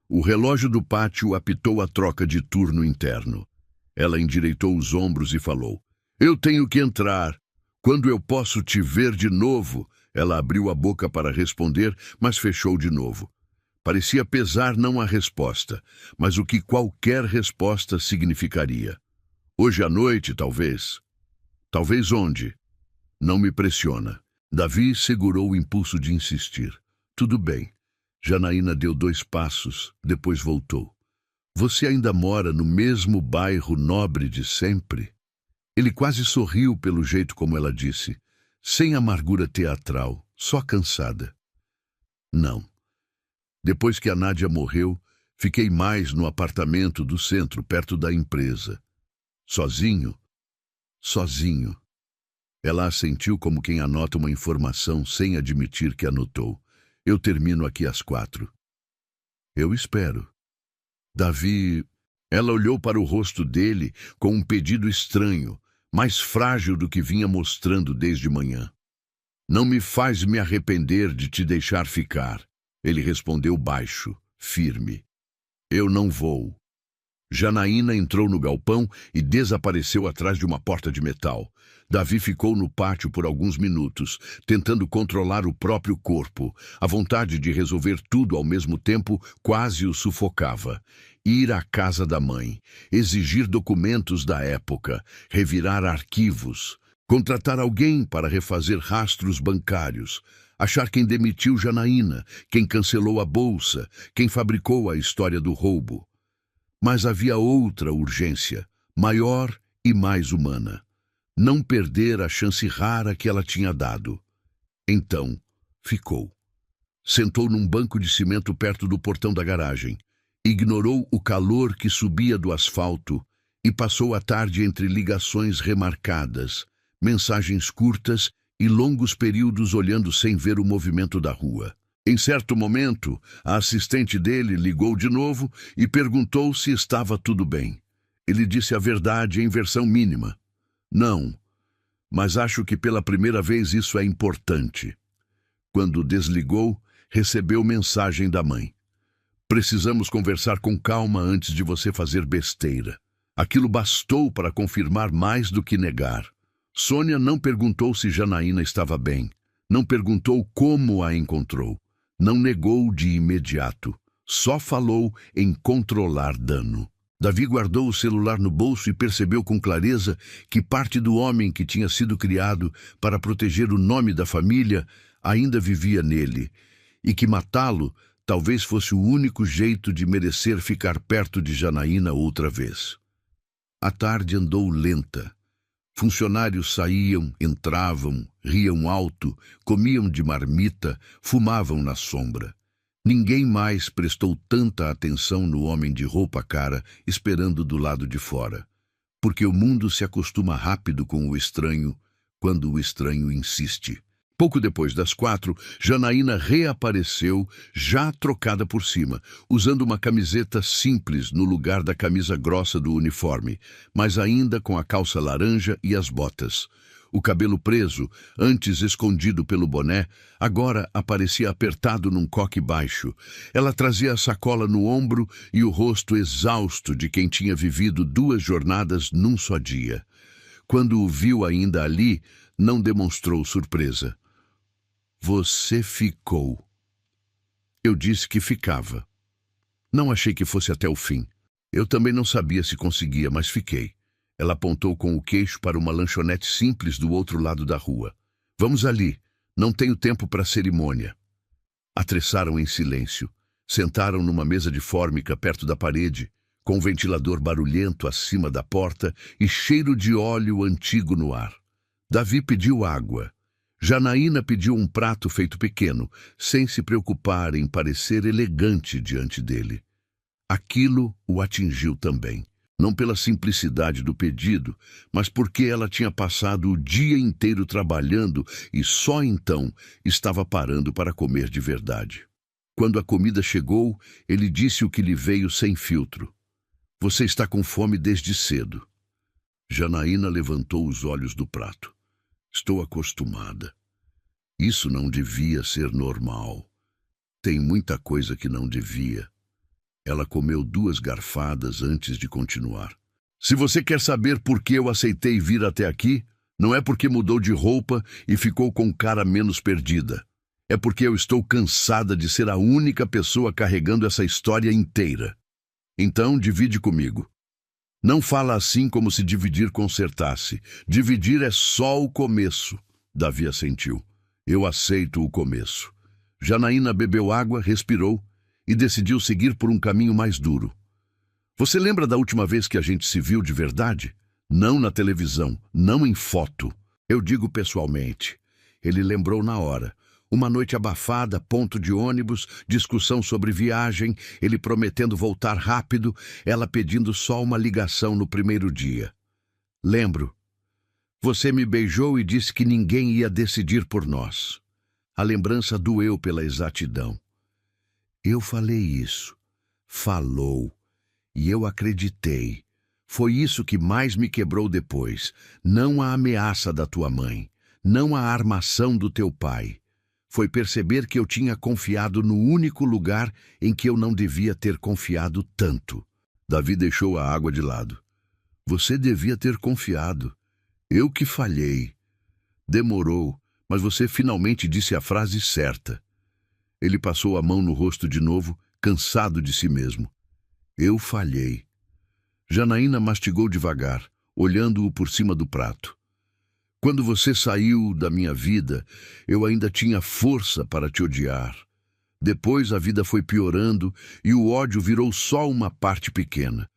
O relógio do pátio apitou a troca de turno interno. Ela endireitou os ombros e falou. Eu tenho que entrar. Quando eu posso te ver de novo? Ela abriu a boca para responder, mas fechou de novo. Parecia pesar não a resposta, mas o que qualquer resposta significaria. Hoje à noite, talvez. Talvez onde? Não me pressiona. Davi segurou o impulso de insistir. Tudo bem. Janaína deu 2 passos, depois voltou. Você ainda mora no mesmo bairro nobre de sempre? Ele quase sorriu pelo jeito como ela disse, sem amargura teatral, só cansada. Não. Depois que a Nádia morreu, fiquei mais no apartamento do centro, perto da empresa. Sozinho, sozinho. Ela assentiu como quem anota uma informação sem admitir que anotou. Eu termino aqui às 4. Eu espero. Davi... Ela olhou para o rosto dele com um pedido estranho, mais frágil do que vinha mostrando desde manhã. Não me faz me arrepender de te deixar ficar. Ele respondeu baixo, firme. Eu não vou. Janaína entrou no galpão e desapareceu atrás de uma porta de metal. Davi ficou no pátio por alguns minutos, tentando controlar o próprio corpo. A vontade de resolver tudo ao mesmo tempo quase o sufocava. Ir à casa da mãe, exigir documentos da época, revirar arquivos, contratar alguém para refazer rastros bancários, achar quem demitiu Janaína, quem cancelou a bolsa, quem fabricou a história do roubo. Mas havia outra urgência, maior e mais humana. Não perder a chance rara que ela tinha dado. Então, ficou. Sentou num banco de cimento perto do portão da garagem. Ignorou o calor que subia do asfalto e passou a tarde entre ligações remarcadas, mensagens curtas e longos períodos olhando sem ver o movimento da rua. Em certo momento, a assistente dele ligou de novo e perguntou se estava tudo bem. Ele disse a verdade em versão mínima. Não, mas acho que pela primeira vez isso é importante. Quando desligou, recebeu mensagem da mãe. Precisamos conversar com calma antes de você fazer besteira. Aquilo bastou para confirmar mais do que negar. Sônia não perguntou se Janaína estava bem. Não perguntou como a encontrou. Não negou de imediato. Só falou em controlar dano. Davi guardou o celular no bolso e percebeu com clareza que parte do homem que tinha sido criado para proteger o nome da família ainda vivia nele, e que matá-lo talvez fosse o único jeito de merecer ficar perto de Janaína outra vez. A tarde andou lenta. Funcionários saíam, entravam, riam alto, comiam de marmita, fumavam na sombra. Ninguém mais prestou tanta atenção no homem de roupa cara esperando do lado de fora, porque o mundo se acostuma rápido com o estranho quando o estranho insiste. Pouco depois das 4, Janaína reapareceu, já trocada por cima, usando uma camiseta simples no lugar da camisa grossa do uniforme, mas ainda com a calça laranja e as botas. O cabelo preso, antes escondido pelo boné, agora aparecia apertado num coque baixo. Ela trazia a sacola no ombro e o rosto exausto de quem tinha vivido 2 jornadas num só dia. Quando o viu ainda ali, não demonstrou surpresa. Você ficou. Eu disse que ficava. Não achei que fosse até o fim. Eu também não sabia se conseguia, mas fiquei. Ela apontou com o queixo para uma lanchonete simples do outro lado da rua. Vamos ali. Não tenho tempo para cerimônia. Atreçaram em silêncio. Sentaram numa mesa de fórmica perto da parede, com um ventilador barulhento acima da porta e cheiro de óleo antigo no ar. Davi pediu água. Janaína pediu um prato feito pequeno, sem se preocupar em parecer elegante diante dele. Aquilo o atingiu também. Não pela simplicidade do pedido, mas porque ela tinha passado o dia inteiro trabalhando e só então estava parando para comer de verdade. Quando a comida chegou, ele disse o que lhe veio sem filtro. Você está com fome desde cedo. Janaína levantou os olhos do prato. Estou acostumada. Isso não devia ser normal. Tem muita coisa que não devia. Ela comeu 2 garfadas antes de continuar. Se você quer saber por que eu aceitei vir até aqui, não é porque mudou de roupa e ficou com cara menos perdida. É porque eu estou cansada de ser a única pessoa carregando essa história inteira. Então, divide comigo. Não fala assim como se dividir consertasse. Dividir é só o começo. Davi assentiu. Eu aceito o começo. Janaína bebeu água, respirou e decidiu seguir por um caminho mais duro. Você lembra da última vez que a gente se viu de verdade? Não na televisão, não em foto. Eu digo pessoalmente. Ele lembrou na hora. Uma noite abafada, ponto de ônibus, discussão sobre viagem, ele prometendo voltar rápido, ela pedindo só uma ligação no primeiro dia. Lembro. Você me beijou e disse que ninguém ia decidir por nós. A lembrança doeu pela exatidão. Eu falei isso. Falou. E eu acreditei. Foi isso que mais me quebrou depois. Não a ameaça da tua mãe. Não a armação do teu pai. Foi perceber que eu tinha confiado no único lugar em que eu não devia ter confiado tanto. Davi deixou a água de lado. Você devia ter confiado. Eu que falhei. Demorou, mas você finalmente disse a frase certa. Ele passou a mão no rosto de novo, cansado de si mesmo. Eu falhei. Janaína mastigou devagar, olhando-o por cima do prato. Quando você saiu da minha vida, eu ainda tinha força para te odiar. Depois a vida foi piorando e o ódio virou só uma parte pequena.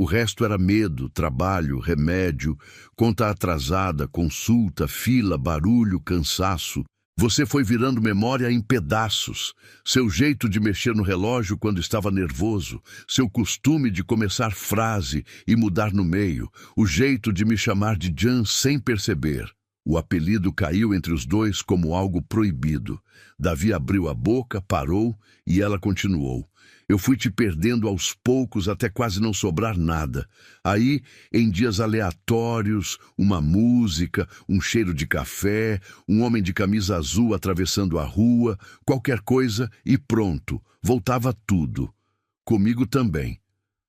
O resto era medo, trabalho, remédio, conta atrasada, consulta, fila, barulho, cansaço. Você foi virando memória em pedaços. Seu jeito de mexer no relógio quando estava nervoso, seu costume de começar frase e mudar no meio, o jeito de me chamar de Jan sem perceber. O apelido caiu entre os dois como algo proibido. Davi abriu a boca, parou e ela continuou. Eu fui te perdendo aos poucos até quase não sobrar nada. Aí, em dias aleatórios, uma música, um cheiro de café, um homem de camisa azul atravessando a rua, qualquer coisa e pronto, voltava tudo. Comigo também.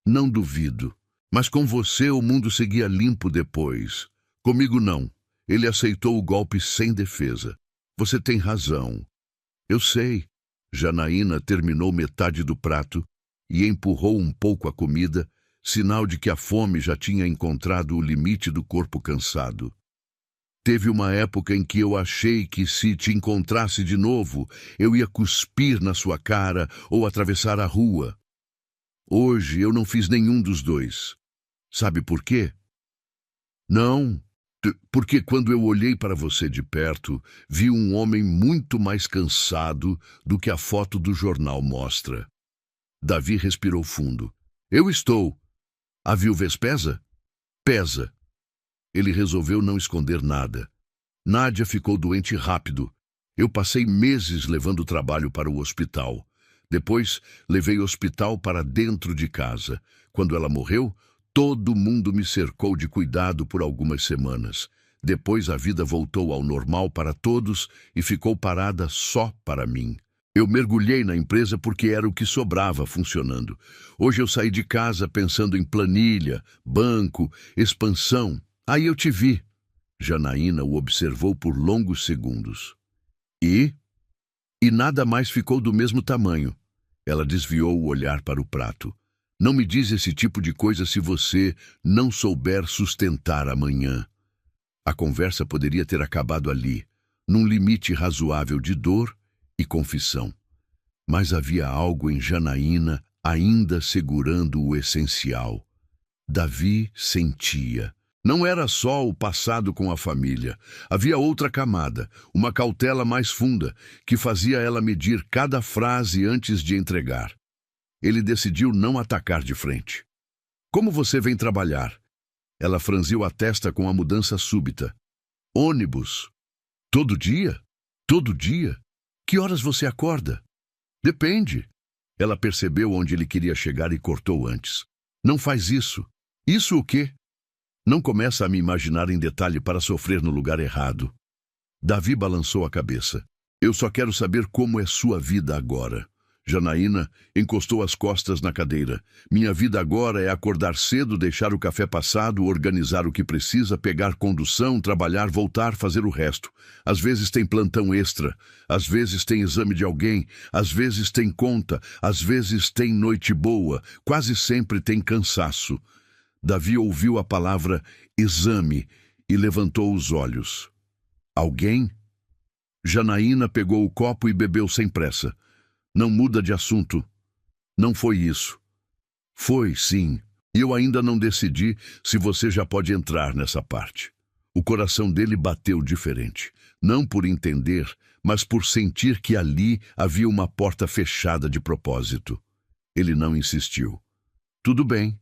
Não duvido. Mas com você o mundo seguia limpo depois. Comigo não. Ele aceitou o golpe sem defesa. Você tem razão. Eu sei. Janaína terminou metade do prato e empurrou um pouco a comida, sinal de que a fome já tinha encontrado o limite do corpo cansado. Teve uma época em que eu achei que se te encontrasse de novo, eu ia cuspir na sua cara ou atravessar a rua. Hoje eu não fiz nenhum dos dois. Sabe por quê? Não. Porque quando eu olhei para você de perto, vi um homem muito mais cansado do que a foto do jornal mostra. Davi respirou fundo. Eu estou. A viuvez pesa? Pesa. Ele resolveu não esconder nada. Nádia ficou doente rápido. Eu passei meses levando o trabalho para o hospital. Depois, levei o hospital para dentro de casa. Quando ela morreu, todo mundo me cercou de cuidado por algumas semanas. Depois a vida voltou ao normal para todos e ficou parada só para mim. Eu mergulhei na empresa porque era o que sobrava funcionando. Hoje eu saí de casa pensando em planilha, banco, expansão. Aí eu te vi. Janaína o observou por longos segundos. E nada mais ficou do mesmo tamanho. Ela desviou o olhar para o prato. Não me diz esse tipo de coisa se você não souber sustentar amanhã. A conversa poderia ter acabado ali, num limite razoável de dor e confissão. Mas havia algo em Janaína ainda segurando o essencial. Davi sentia. Não era só o passado com a família. Havia outra camada, uma cautela mais funda, que fazia ela medir cada frase antes de entregar. Ele decidiu não atacar de frente. Como você vem trabalhar? Ela franziu a testa com a mudança súbita. Ônibus. Todo dia? Todo dia? Que horas você acorda? Depende. Ela percebeu onde ele queria chegar e cortou antes. Não faz isso. Isso o quê? Não começa a me imaginar em detalhe para sofrer no lugar errado. Davi balançou a cabeça. Eu só quero saber como é sua vida agora. Janaína encostou as costas na cadeira. Minha vida agora é acordar cedo, deixar o café passado, organizar o que precisa, pegar condução, trabalhar, voltar, fazer o resto. Às vezes tem plantão extra, às vezes tem exame de alguém, às vezes tem conta, às vezes tem noite boa, quase sempre tem cansaço. Davi ouviu a palavra exame e levantou os olhos. Alguém? Janaína pegou o copo e bebeu sem pressa. Não muda de assunto. Não foi isso. Foi, sim. E eu ainda não decidi se você já pode entrar nessa parte. O coração dele bateu diferente. Não por entender, mas por sentir que ali havia uma porta fechada de propósito. Ele não insistiu. Tudo bem.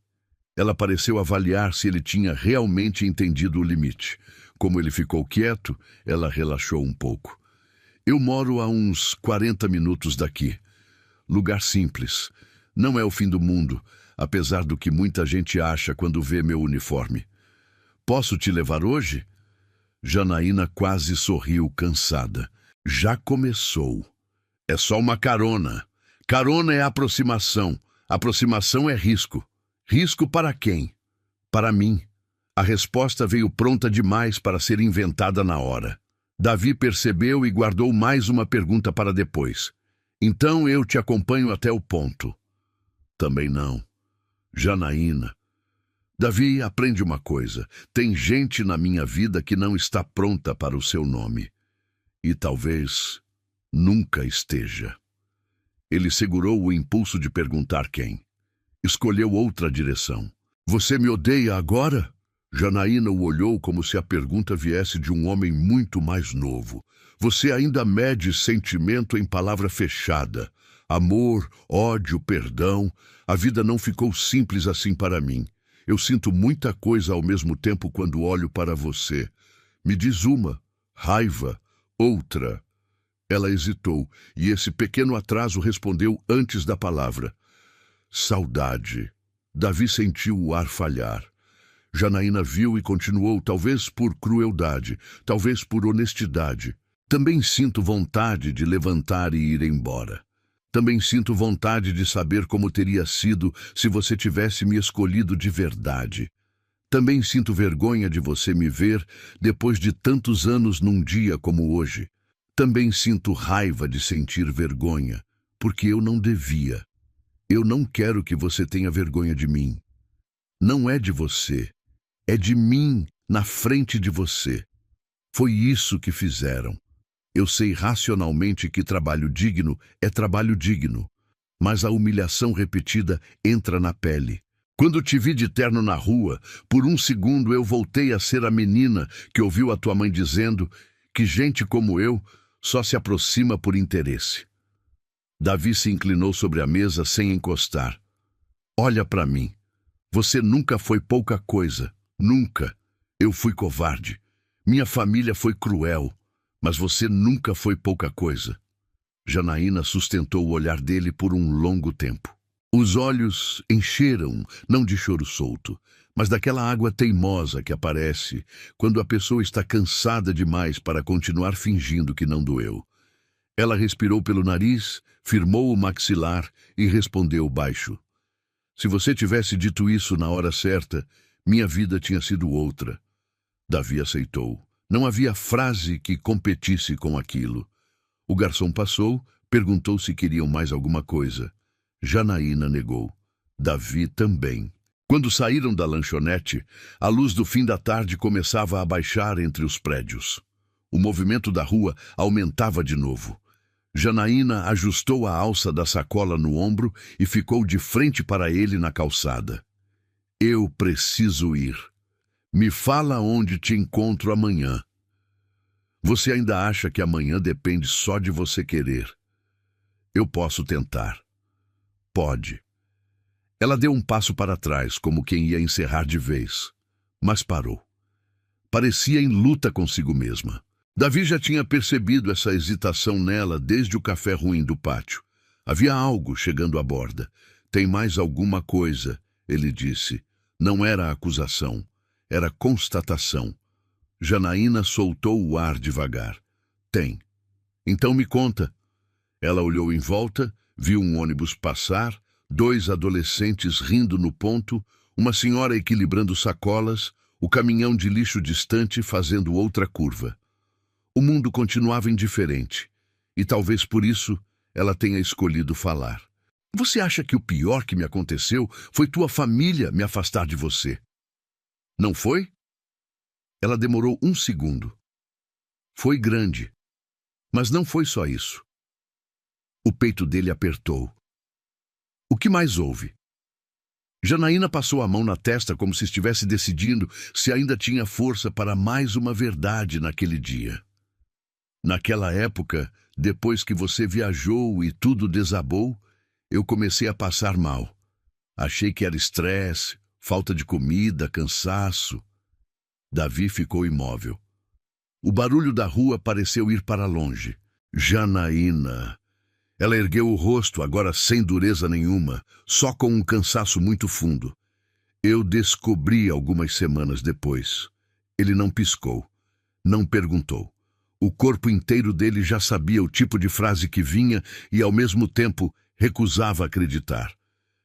Ela pareceu avaliar se ele tinha realmente entendido o limite. Como ele ficou quieto, ela relaxou um pouco. Eu moro a uns 40 minutos daqui. Lugar simples. Não é o fim do mundo, apesar do que muita gente acha quando vê meu uniforme. Posso te levar hoje? Janaína quase sorriu, cansada. Já começou. É só uma carona. Carona é aproximação. Aproximação é risco. Risco para quem? Para mim. A resposta veio pronta demais para ser inventada na hora. Davi percebeu e guardou mais uma pergunta para depois. Então eu te acompanho até o ponto. Também não. Janaína. Davi, aprende uma coisa. Tem gente na minha vida que não está pronta para o seu nome. E talvez nunca esteja. Ele segurou o impulso de perguntar quem. Escolheu outra direção. Você me odeia agora? Janaína o olhou como se a pergunta viesse de um homem muito mais novo. Você ainda mede sentimento em palavra fechada. Amor, ódio, perdão. A vida não ficou simples assim para mim. Eu sinto muita coisa ao mesmo tempo quando olho para você. Me diz uma. Raiva. Outra. Ela hesitou, e esse pequeno atraso respondeu antes da palavra. Saudade. Davi sentiu o ar falhar. Janaína viu e continuou, talvez por crueldade, talvez por honestidade. Também sinto vontade de levantar e ir embora. Também sinto vontade de saber como teria sido se você tivesse me escolhido de verdade. Também sinto vergonha de você me ver depois de tantos anos num dia como hoje. Também sinto raiva de sentir vergonha, porque eu não devia. Eu não quero que você tenha vergonha de mim. Não é de você, é de mim na frente de você. Foi isso que fizeram. Eu sei racionalmente que trabalho digno é trabalho digno, mas a humilhação repetida entra na pele. Quando te vi de terno na rua, por um segundo eu voltei a ser a menina que ouviu a tua mãe dizendo que gente como eu só se aproxima por interesse. Davi se inclinou sobre a mesa sem encostar. Olha para mim. Você nunca foi pouca coisa. Nunca. Eu fui covarde. Minha família foi cruel. Mas você nunca foi pouca coisa. Janaína sustentou o olhar dele por um longo tempo. Os olhos encheram, não de choro solto, mas daquela água teimosa que aparece quando a pessoa está cansada demais para continuar fingindo que não doeu. Ela respirou pelo nariz, firmou o maxilar e respondeu baixo. Se você tivesse dito isso na hora certa, minha vida tinha sido outra. Davi aceitou. Não havia frase que competisse com aquilo. O garçom passou, perguntou se queriam mais alguma coisa. Janaína negou. Davi também. Quando saíram da lanchonete, a luz do fim da tarde começava a baixar entre os prédios. O movimento da rua aumentava de novo. Janaína ajustou a alça da sacola no ombro e ficou de frente para ele na calçada. Eu preciso ir. Me fala onde te encontro amanhã. Você ainda acha que amanhã depende só de você querer? Eu posso tentar. Pode. Ela deu um passo para trás, como quem ia encerrar de vez, mas parou. Parecia em luta consigo mesma. Davi já tinha percebido essa hesitação nela desde o café ruim do pátio. Havia algo chegando à borda. Tem mais alguma coisa, ele disse. Não era acusação. Era constatação. Janaína soltou o ar devagar. Tem. Então me conta. Ela olhou em volta, viu um ônibus passar, 2 adolescentes rindo no ponto, uma senhora equilibrando sacolas, o caminhão de lixo distante fazendo outra curva. O mundo continuava indiferente, e talvez por isso ela tenha escolhido falar. Você acha que o pior que me aconteceu foi tua família me afastar de você? Não foi? Ela demorou um segundo. Foi grande. Mas não foi só isso. O peito dele apertou. O que mais houve? Janaína passou a mão na testa como se estivesse decidindo se ainda tinha força para mais uma verdade naquele dia. Naquela época, depois que você viajou e tudo desabou, eu comecei a passar mal. Achei que era estresse, falta de comida, cansaço. Davi ficou imóvel. O barulho da rua pareceu ir para longe. Janaína. Ela ergueu o rosto, agora sem dureza nenhuma, só com um cansaço muito fundo. Eu descobri algumas semanas depois. Ele não piscou, não perguntou. O corpo inteiro dele já sabia o tipo de frase que vinha e, ao mesmo tempo, recusava acreditar.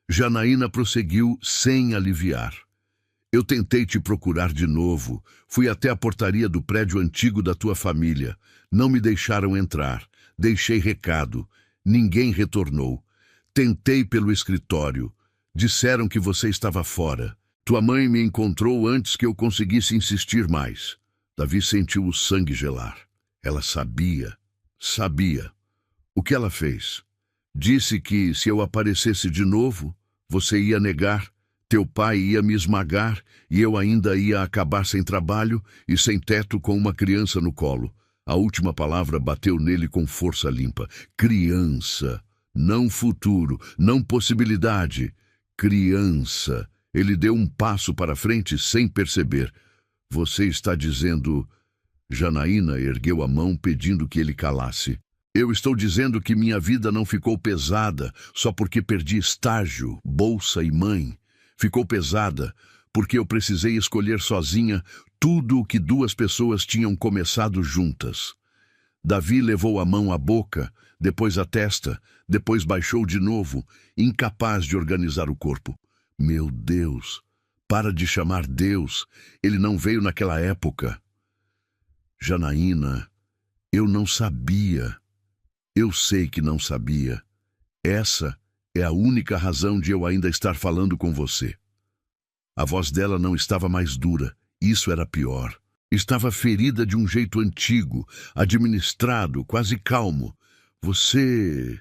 Janaína prosseguiu sem aliviar. Eu tentei te procurar de novo. Fui até a portaria do prédio antigo da tua família. Não me deixaram entrar. Deixei recado. Ninguém retornou. Tentei pelo escritório. Disseram que você estava fora. Tua mãe me encontrou antes que eu conseguisse insistir mais. Davi sentiu o sangue gelar. Ela sabia. Sabia. O que ela fez? Disse que, se eu aparecesse de novo, você ia negar, teu pai ia me esmagar e eu ainda ia acabar sem trabalho e sem teto com uma criança no colo. A última palavra bateu nele com força limpa. Criança. Não futuro. Não possibilidade. Criança. Ele deu um passo para frente sem perceber. Você está dizendo... Janaína ergueu a mão pedindo que ele calasse. Eu estou dizendo que minha vida não ficou pesada só porque perdi estágio, bolsa e mãe. Ficou pesada porque eu precisei escolher sozinha tudo o que duas pessoas tinham começado juntas. Davi levou a mão à boca, depois à testa, depois baixou de novo, incapaz de organizar o corpo. Meu Deus! Para de chamar Deus! Ele não veio naquela época. Janaína, eu não sabia. Eu sei que não sabia. Essa é a única razão de eu ainda estar falando com você. A voz dela não estava mais dura. Isso era pior. Estava ferida de um jeito antigo, administrado, quase calmo. Você...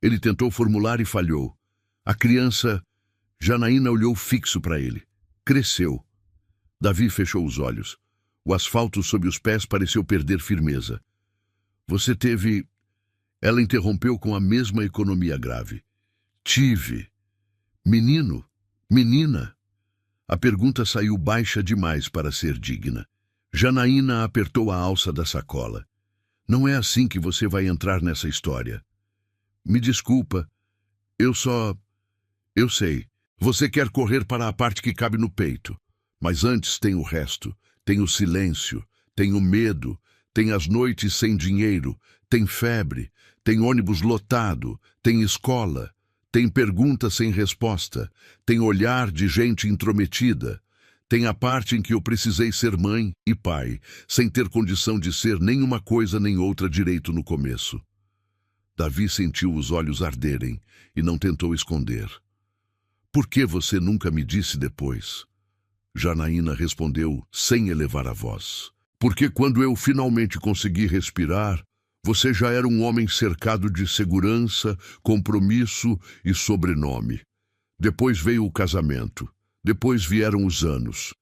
Ele tentou formular e falhou. A criança... Janaína olhou fixo para ele. Cresceu. Davi fechou os olhos. O asfalto sob os pés pareceu perder firmeza. Você teve... Ela interrompeu com a mesma economia grave. Tive. Menino? Menina? A pergunta saiu baixa demais para ser digna. Janaína apertou a alça da sacola. Não é assim que você vai entrar nessa história. Me desculpa. Eu sei. Você quer correr para a parte que cabe no peito. Mas antes tem o resto. Tem o silêncio. Tem o medo. Tem as noites sem dinheiro. Tem febre. Tem ônibus lotado. Tem escola. Tem pergunta sem resposta. Tem olhar de gente intrometida. Tem a parte em que eu precisei ser mãe e pai, sem ter condição de ser nem uma coisa nem outra direito no começo. Davi sentiu os olhos arderem e não tentou esconder. Por que você nunca me disse depois? Janaína respondeu sem elevar a voz. Porque quando eu finalmente consegui respirar, você já era um homem cercado de segurança, compromisso e sobrenome. Depois veio o casamento. Depois vieram os anos.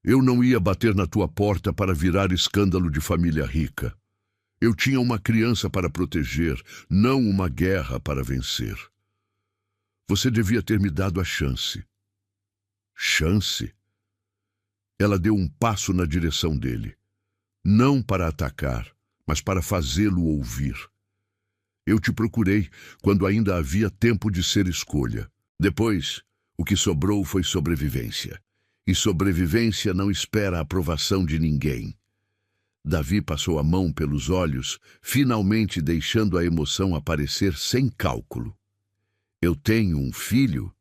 Eu não ia bater na tua porta para virar escândalo de família rica. Eu tinha uma criança para proteger, não uma guerra para vencer. Você devia ter me dado a chance. Chance? Ela deu um passo na direção dele. Não para atacar, mas para fazê-lo ouvir. Eu te procurei quando ainda havia tempo de ser escolha. Depois, o que sobrou foi sobrevivência. E sobrevivência não espera a aprovação de ninguém. Davi passou a mão pelos olhos, finalmente deixando a emoção aparecer sem cálculo. Eu tenho um filho?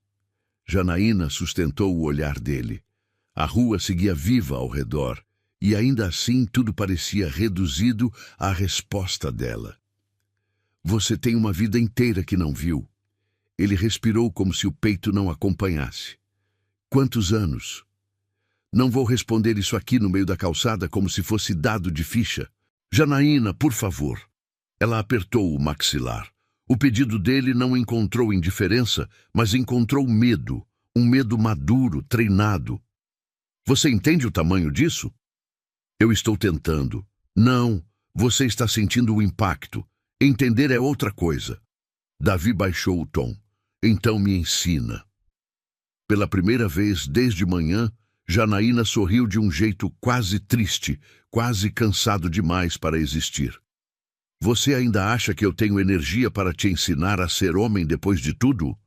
Janaína sustentou o olhar dele. A rua seguia viva ao redor, e ainda assim tudo parecia reduzido à resposta dela. Você tem uma vida inteira que não viu. Ele respirou como se o peito não acompanhasse. Quantos anos? Não vou responder isso aqui no meio da calçada como se fosse dado de ficha. Janaína, por favor. Ela apertou o maxilar. O pedido dele não encontrou indiferença, mas encontrou medo. Um medo maduro, treinado. Você entende o tamanho disso? Eu estou tentando. Não, você está sentindo o impacto. Entender é outra coisa. Davi baixou o tom. Então me ensina. Pela primeira vez desde manhã, Janaína sorriu de um jeito quase triste, quase cansado demais para existir. Você ainda acha que eu tenho energia para te ensinar a ser homem depois de tudo?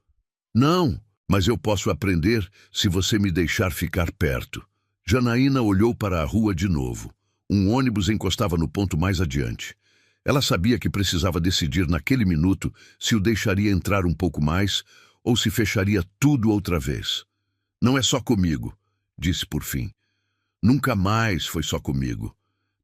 Não, mas eu posso aprender se você me deixar ficar perto. Janaína olhou para a rua de novo. Um ônibus encostava no ponto mais adiante. Ela sabia que precisava decidir naquele minuto se o deixaria entrar um pouco mais ou se fecharia tudo outra vez. Não é só comigo, disse por fim. Nunca mais foi só comigo.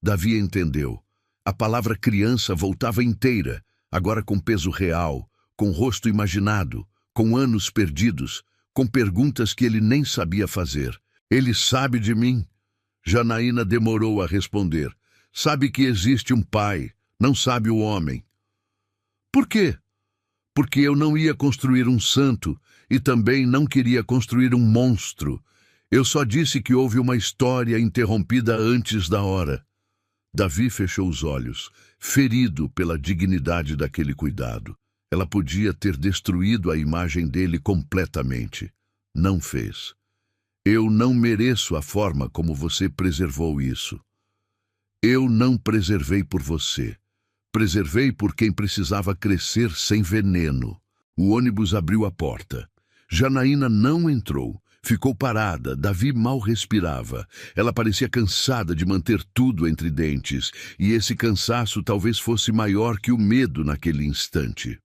Davi entendeu. A palavra criança voltava inteira, agora com peso real, com rosto imaginado, com anos perdidos, com perguntas que ele nem sabia fazer. Ele sabe de mim? Janaína demorou a responder. Sabe que existe um pai, não sabe o homem. Por quê? Porque eu não ia construir um santo e também não queria construir um monstro. Eu só disse que houve uma história interrompida antes da hora. Davi fechou os olhos, ferido pela dignidade daquele cuidado. Ela podia ter destruído a imagem dele completamente. Não fez. Eu não mereço a forma como você preservou isso. Eu não preservei por você. Preservei por quem precisava crescer sem veneno. O ônibus abriu a porta. Janaína não entrou. Ficou parada, Davi mal respirava. Ela parecia cansada de manter tudo entre dentes, e esse cansaço talvez fosse maior que o medo naquele instante.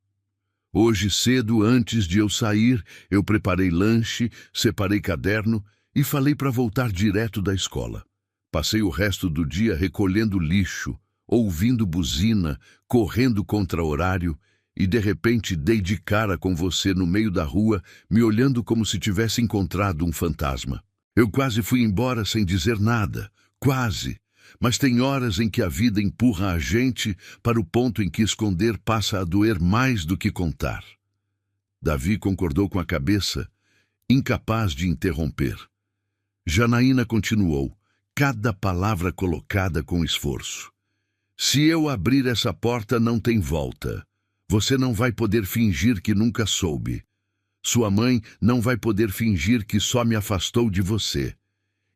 Hoje cedo, antes de eu sair, eu preparei lanche, separei caderno e falei para voltar direto da escola. Passei o resto do dia recolhendo lixo, ouvindo buzina, correndo contra horário, e de repente dei de cara com você no meio da rua, me olhando como se tivesse encontrado um fantasma. Eu quase fui embora sem dizer nada, quase. Mas tem horas em que a vida empurra a gente para o ponto em que esconder passa a doer mais do que contar. Davi concordou com a cabeça, incapaz de interromper. Janaína continuou, cada palavra colocada com esforço. Se eu abrir essa porta, não tem volta. Você não vai poder fingir que nunca soube. Sua mãe não vai poder fingir que só me afastou de você.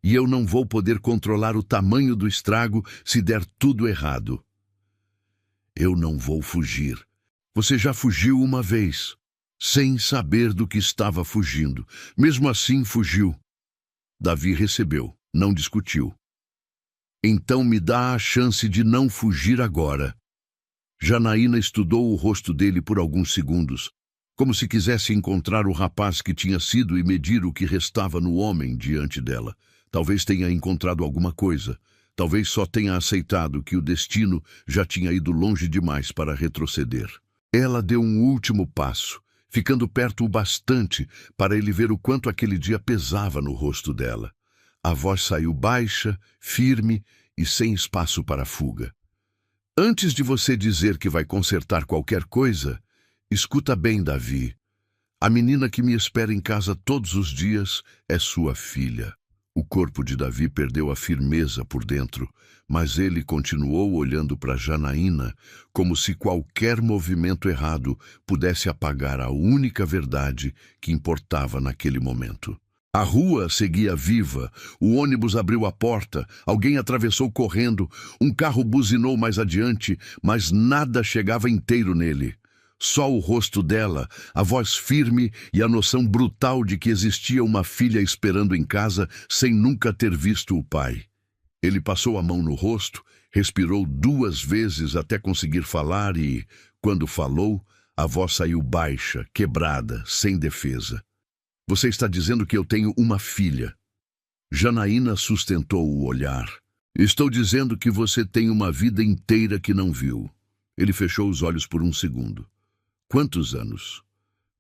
E eu não vou poder controlar o tamanho do estrago se der tudo errado. Eu não vou fugir. Você já fugiu uma vez, sem saber do que estava fugindo. Mesmo assim, fugiu. Davi recebeu, não discutiu. Então me dá a chance de não fugir agora. Janaína estudou o rosto dele por alguns segundos, como se quisesse encontrar o rapaz que tinha sido e medir o que restava no homem diante dela. Talvez tenha encontrado alguma coisa. Talvez só tenha aceitado que o destino já tinha ido longe demais para retroceder. Ela deu um último passo, ficando perto o bastante para ele ver o quanto aquele dia pesava no rosto dela. A voz saiu baixa, firme e sem espaço para fuga. Antes de você dizer que vai consertar qualquer coisa, escuta bem, Davi. A menina que me espera em casa todos os dias é sua filha. O corpo de Davi perdeu a firmeza por dentro, mas ele continuou olhando para Janaína como se qualquer movimento errado pudesse apagar a única verdade que importava naquele momento. A rua seguia viva, o ônibus abriu a porta, alguém atravessou correndo, um carro buzinou mais adiante, mas nada chegava inteiro nele. Só o rosto dela, a voz firme e a noção brutal de que existia uma filha esperando em casa sem nunca ter visto o pai. Ele passou a mão no rosto, respirou 2 vezes até conseguir falar e, quando falou, a voz saiu baixa, quebrada, sem defesa. Você está dizendo que eu tenho uma filha. Janaína sustentou o olhar. Estou dizendo que você tem uma vida inteira que não viu. Ele fechou os olhos por um segundo. Quantos anos?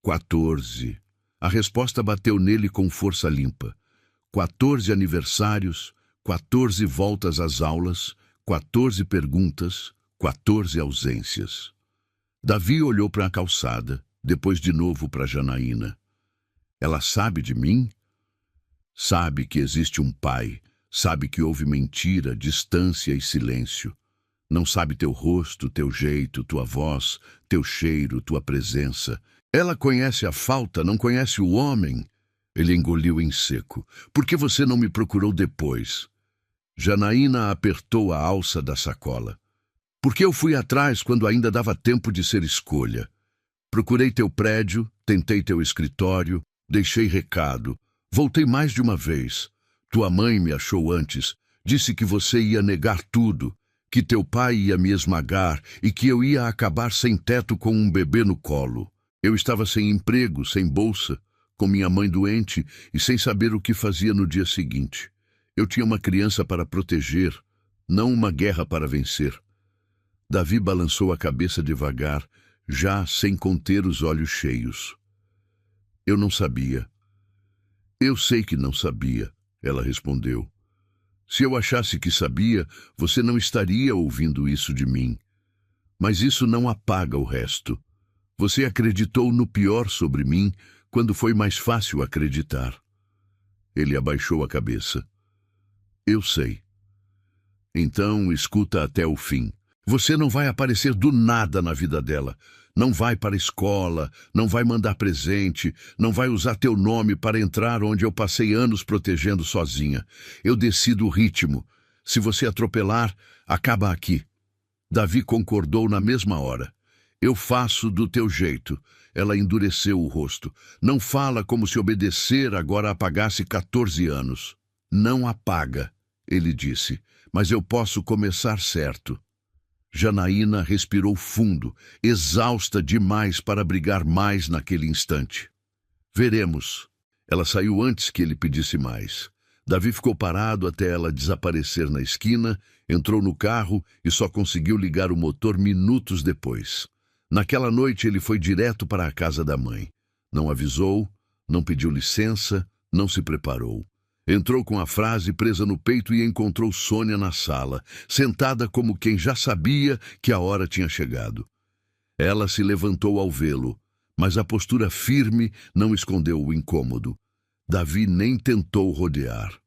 14. A resposta bateu nele com força limpa. 14 aniversários, 14 voltas às aulas, 14 perguntas, 14 ausências. Davi olhou para a calçada, depois de novo para Janaína. Ela sabe de mim? Sabe que existe um pai, sabe que houve mentira, distância e silêncio. Não sabe teu rosto, teu jeito, tua voz, teu cheiro, tua presença. Ela conhece a falta, não conhece o homem. Ele engoliu em seco. Por que você não me procurou depois? Janaína apertou a alça da sacola. Porque eu fui atrás quando ainda dava tempo de ser escolha. Procurei teu prédio, tentei teu escritório, deixei recado. Voltei mais de uma vez. Tua mãe me achou antes. Disse que você ia negar tudo, que teu pai ia me esmagar e que eu ia acabar sem teto com um bebê no colo. Eu estava sem emprego, sem bolsa, com minha mãe doente e sem saber o que fazia no dia seguinte. Eu tinha uma criança para proteger, não uma guerra para vencer. Davi balançou a cabeça devagar, já sem conter os olhos cheios. Eu não sabia. Eu sei que não sabia, ela respondeu. Se eu achasse que sabia, você não estaria ouvindo isso de mim. Mas isso não apaga o resto. Você acreditou no pior sobre mim quando foi mais fácil acreditar. Ele abaixou a cabeça. Eu sei. Então, escuta até o fim. Você não vai aparecer do nada na vida dela. Não vai para a escola, não vai mandar presente, não vai usar teu nome para entrar onde eu passei anos protegendo sozinha. Eu decido o ritmo. Se você atropelar, acaba aqui. Davi concordou na mesma hora. Eu faço do teu jeito. Ela endureceu o rosto. Não fala como se obedecer agora apagasse 14 anos. Não apaga, ele disse, mas eu posso começar certo. Janaína respirou fundo, exausta demais para brigar mais naquele instante. Veremos. Ela saiu antes que ele pedisse mais. Davi ficou parado até ela desaparecer na esquina, entrou no carro e só conseguiu ligar o motor minutos depois. Naquela noite ele foi direto para a casa da mãe. Não avisou, não pediu licença, não se preparou. Entrou com a frase presa no peito e encontrou Sônia na sala, sentada como quem já sabia que a hora tinha chegado. Ela se levantou ao vê-lo, mas a postura firme não escondeu o incômodo. Davi nem tentou rodear.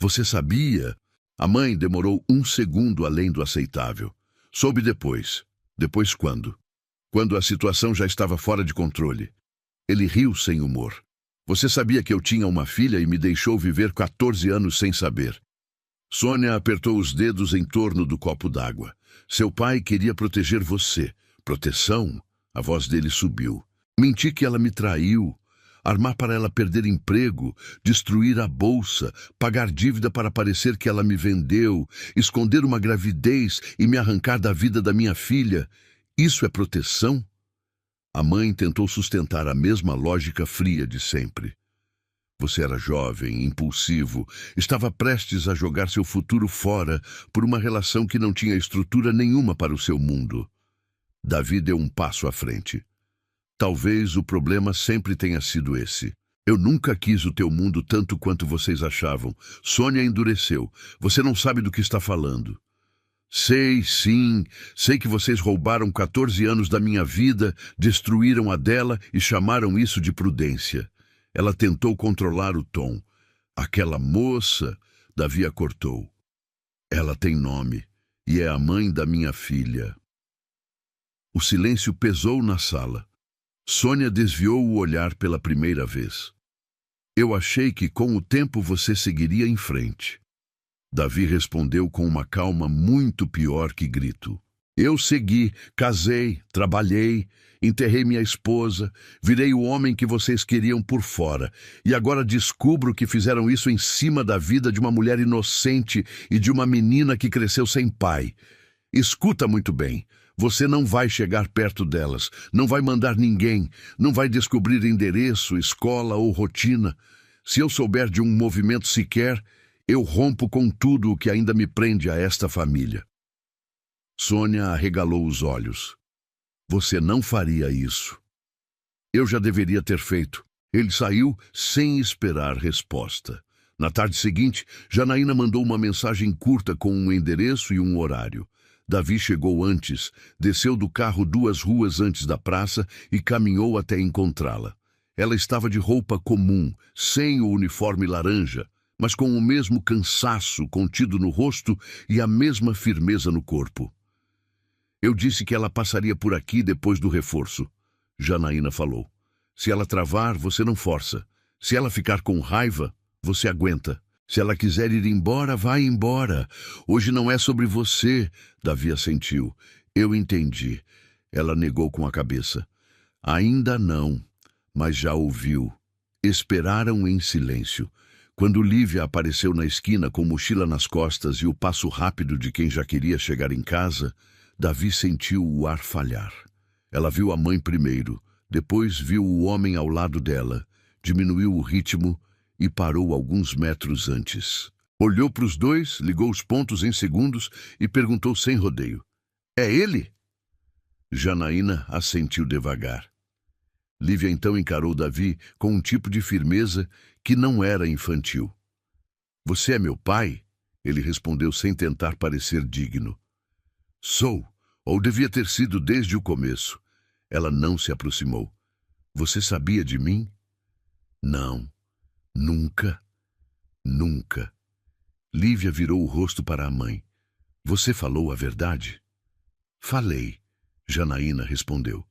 Você sabia? A mãe demorou 1 segundo além do aceitável. Soube depois. Depois quando? Quando a situação já estava fora de controle. Ele riu sem humor. Você sabia que eu tinha uma filha e me deixou viver 14 anos sem saber. Sônia apertou os dedos em torno do copo d'água. Seu pai queria proteger você. Proteção? A voz dele subiu. Menti que ela me traiu. Armar para ela perder emprego, destruir a bolsa, pagar dívida para parecer que ela me vendeu, esconder uma gravidez e me arrancar da vida da minha filha. Isso é proteção? A mãe tentou sustentar a mesma lógica fria de sempre. Você era jovem, impulsivo, estava prestes a jogar seu futuro fora por uma relação que não tinha estrutura nenhuma para o seu mundo. Davi deu um passo à frente. Talvez o problema sempre tenha sido esse. Eu nunca quis o teu mundo tanto quanto vocês achavam. Sônia endureceu. Você não sabe do que está falando. Sei, sim, sei que vocês roubaram 14 anos da minha vida, destruíram a dela e chamaram isso de prudência. Ela tentou controlar o tom. Aquela moça, Davi a cortou. Ela tem nome e é a mãe da minha filha. O silêncio pesou na sala. Sônia desviou o olhar pela primeira vez. Eu achei que com o tempo você seguiria em frente. Davi respondeu com uma calma muito pior que grito. Eu segui, casei, trabalhei, enterrei minha esposa, virei o homem que vocês queriam por fora, e agora descubro que fizeram isso em cima da vida de uma mulher inocente e de uma menina que cresceu sem pai. Escuta muito bem, você não vai chegar perto delas, não vai mandar ninguém, não vai descobrir endereço, escola ou rotina. Se eu souber de um movimento sequer, eu rompo com tudo o que ainda me prende a esta família. Sônia arregalou os olhos. Você não faria isso. Eu já deveria ter feito. Ele saiu sem esperar resposta. Na tarde seguinte, Janaína mandou uma mensagem curta com um endereço e um horário. Davi chegou antes, desceu do carro 2 ruas antes da praça e caminhou até encontrá-la. Ela estava de roupa comum, sem o uniforme laranja, mas com o mesmo cansaço contido no rosto e a mesma firmeza no corpo. Eu disse que ela passaria por aqui depois do reforço, Janaína falou. Se ela travar, você não força. Se ela ficar com raiva, você aguenta. Se ela quiser ir embora, vai embora. Hoje não é sobre você, Davi assentiu. Eu entendi. Ela negou com a cabeça. Ainda não, mas já ouviu. Esperaram em silêncio. Quando Lívia apareceu na esquina com mochila nas costas e o passo rápido de quem já queria chegar em casa, Davi sentiu o ar falhar. Ela viu a mãe primeiro, depois viu o homem ao lado dela, diminuiu o ritmo e parou alguns metros antes. Olhou para os dois, ligou os pontos em segundos e perguntou sem rodeio. É ele? Janaína assentiu devagar. Lívia então encarou Davi com um tipo de firmeza que não era infantil. Você é meu pai? Ele respondeu sem tentar parecer digno. Sou, ou devia ter sido desde o começo. Ela não se aproximou. Você sabia de mim? Não. Nunca. Nunca. Lívia virou o rosto para a mãe. Você falou a verdade? Falei, Janaína respondeu.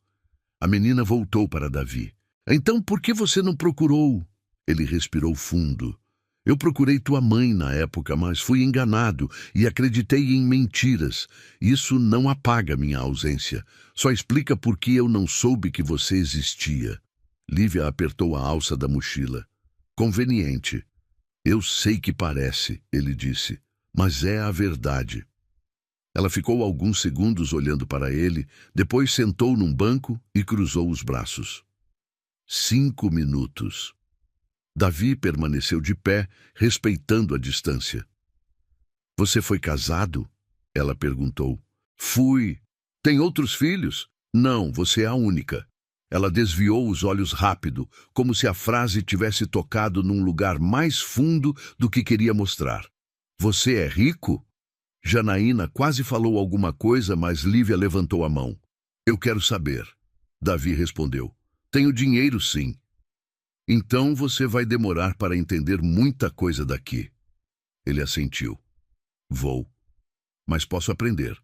A menina voltou para Davi. Então por que você não procurou? Ele respirou fundo. Eu procurei tua mãe na época, mas fui enganado e acreditei em mentiras. Isso não apaga minha ausência. Só explica por que eu não soube que você existia. Lívia apertou a alça da mochila. Conveniente. Eu sei que parece, ele disse, mas é a verdade. Ela ficou alguns segundos olhando para ele, depois sentou num banco e cruzou os braços. 5 minutos. Davi permaneceu de pé, respeitando a distância. Você foi casado? Ela perguntou. Fui. Tem outros filhos? Não, você é a única. Ela desviou os olhos rápido, como se a frase tivesse tocado num lugar mais fundo do que queria mostrar. Você é rico? Janaína quase falou alguma coisa, mas Lívia levantou a mão. Eu quero saber. Davi respondeu. Tenho dinheiro, sim. Então você vai demorar para entender muita coisa daqui. Ele assentiu. Vou. Mas posso aprender.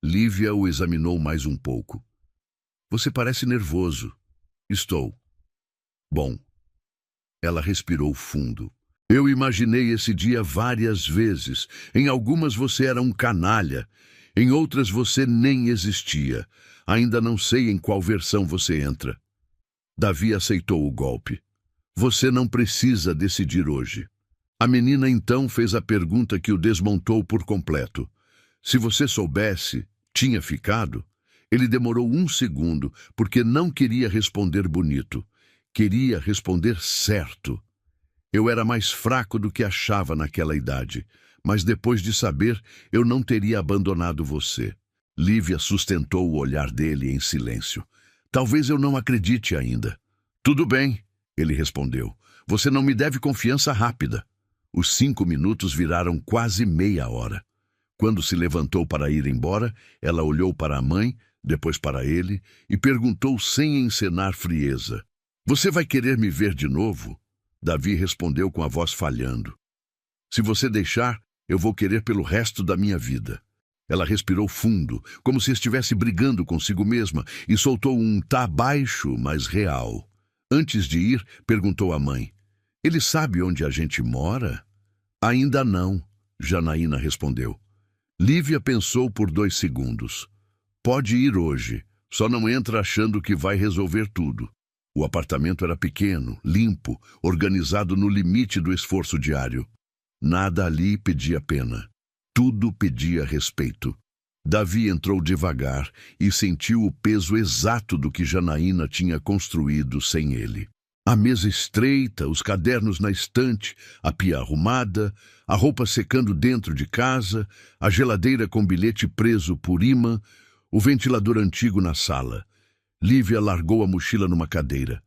Lívia o examinou mais um pouco. Você parece nervoso. Estou. Bom. Ela respirou fundo. Eu imaginei esse dia várias vezes. Em algumas você era um canalha. Em outras você nem existia. Ainda não sei em qual versão você entra. Davi aceitou o golpe. Você não precisa decidir hoje. A menina então fez a pergunta que o desmontou por completo. Se você soubesse, tinha ficado? Ele demorou 1 segundo, porque não queria responder bonito. Queria responder certo. Eu era mais fraco do que achava naquela idade, mas depois de saber, eu não teria abandonado você. Lívia sustentou o olhar dele em silêncio. Talvez eu não acredite ainda. Tudo bem, ele respondeu. Você não me deve confiança rápida. Os 5 minutos viraram quase meia hora. Quando se levantou para ir embora, ela olhou para a mãe, depois para ele, e perguntou sem encenar frieza. Você vai querer me ver de novo? Davi respondeu com a voz falhando. Se você deixar, eu vou querer pelo resto da minha vida. Ela respirou fundo, como se estivesse brigando consigo mesma, e soltou um tá baixo, mas real. Antes de ir, perguntou à mãe. Ele sabe onde a gente mora? Ainda não, Janaína respondeu. Lívia pensou por 2 segundos. Pode ir hoje, só não entra achando que vai resolver tudo. O apartamento era pequeno, limpo, organizado no limite do esforço diário. Nada ali pedia pena. Tudo pedia respeito. Davi entrou devagar e sentiu o peso exato do que Janaína tinha construído sem ele. A mesa estreita, os cadernos na estante, a pia arrumada, a roupa secando dentro de casa, a geladeira com bilhete preso por imã, o ventilador antigo na sala. Lívia largou a mochila numa cadeira.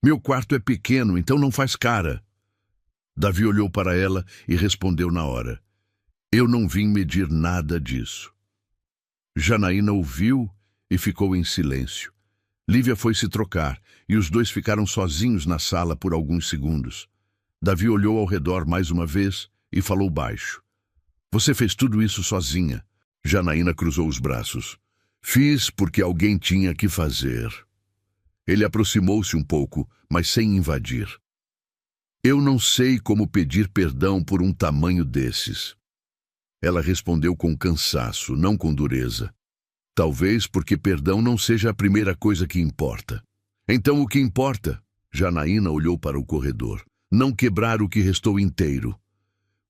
Meu quarto é pequeno, então não faz cara. Davi olhou para ela e respondeu na hora. Eu não vim medir nada disso. Janaína ouviu e ficou em silêncio. Lívia foi se trocar e os dois ficaram sozinhos na sala por alguns segundos. Davi olhou ao redor mais uma vez e falou baixo. Você fez tudo isso sozinha. Janaína cruzou os braços. Fiz porque alguém tinha que fazer. Ele aproximou-se um pouco, mas sem invadir. Eu não sei como pedir perdão por um tamanho desses. Ela respondeu com cansaço, não com dureza. Talvez porque perdão não seja a primeira coisa que importa. Então o que importa? Janaína olhou para o corredor. Não quebrar o que restou inteiro.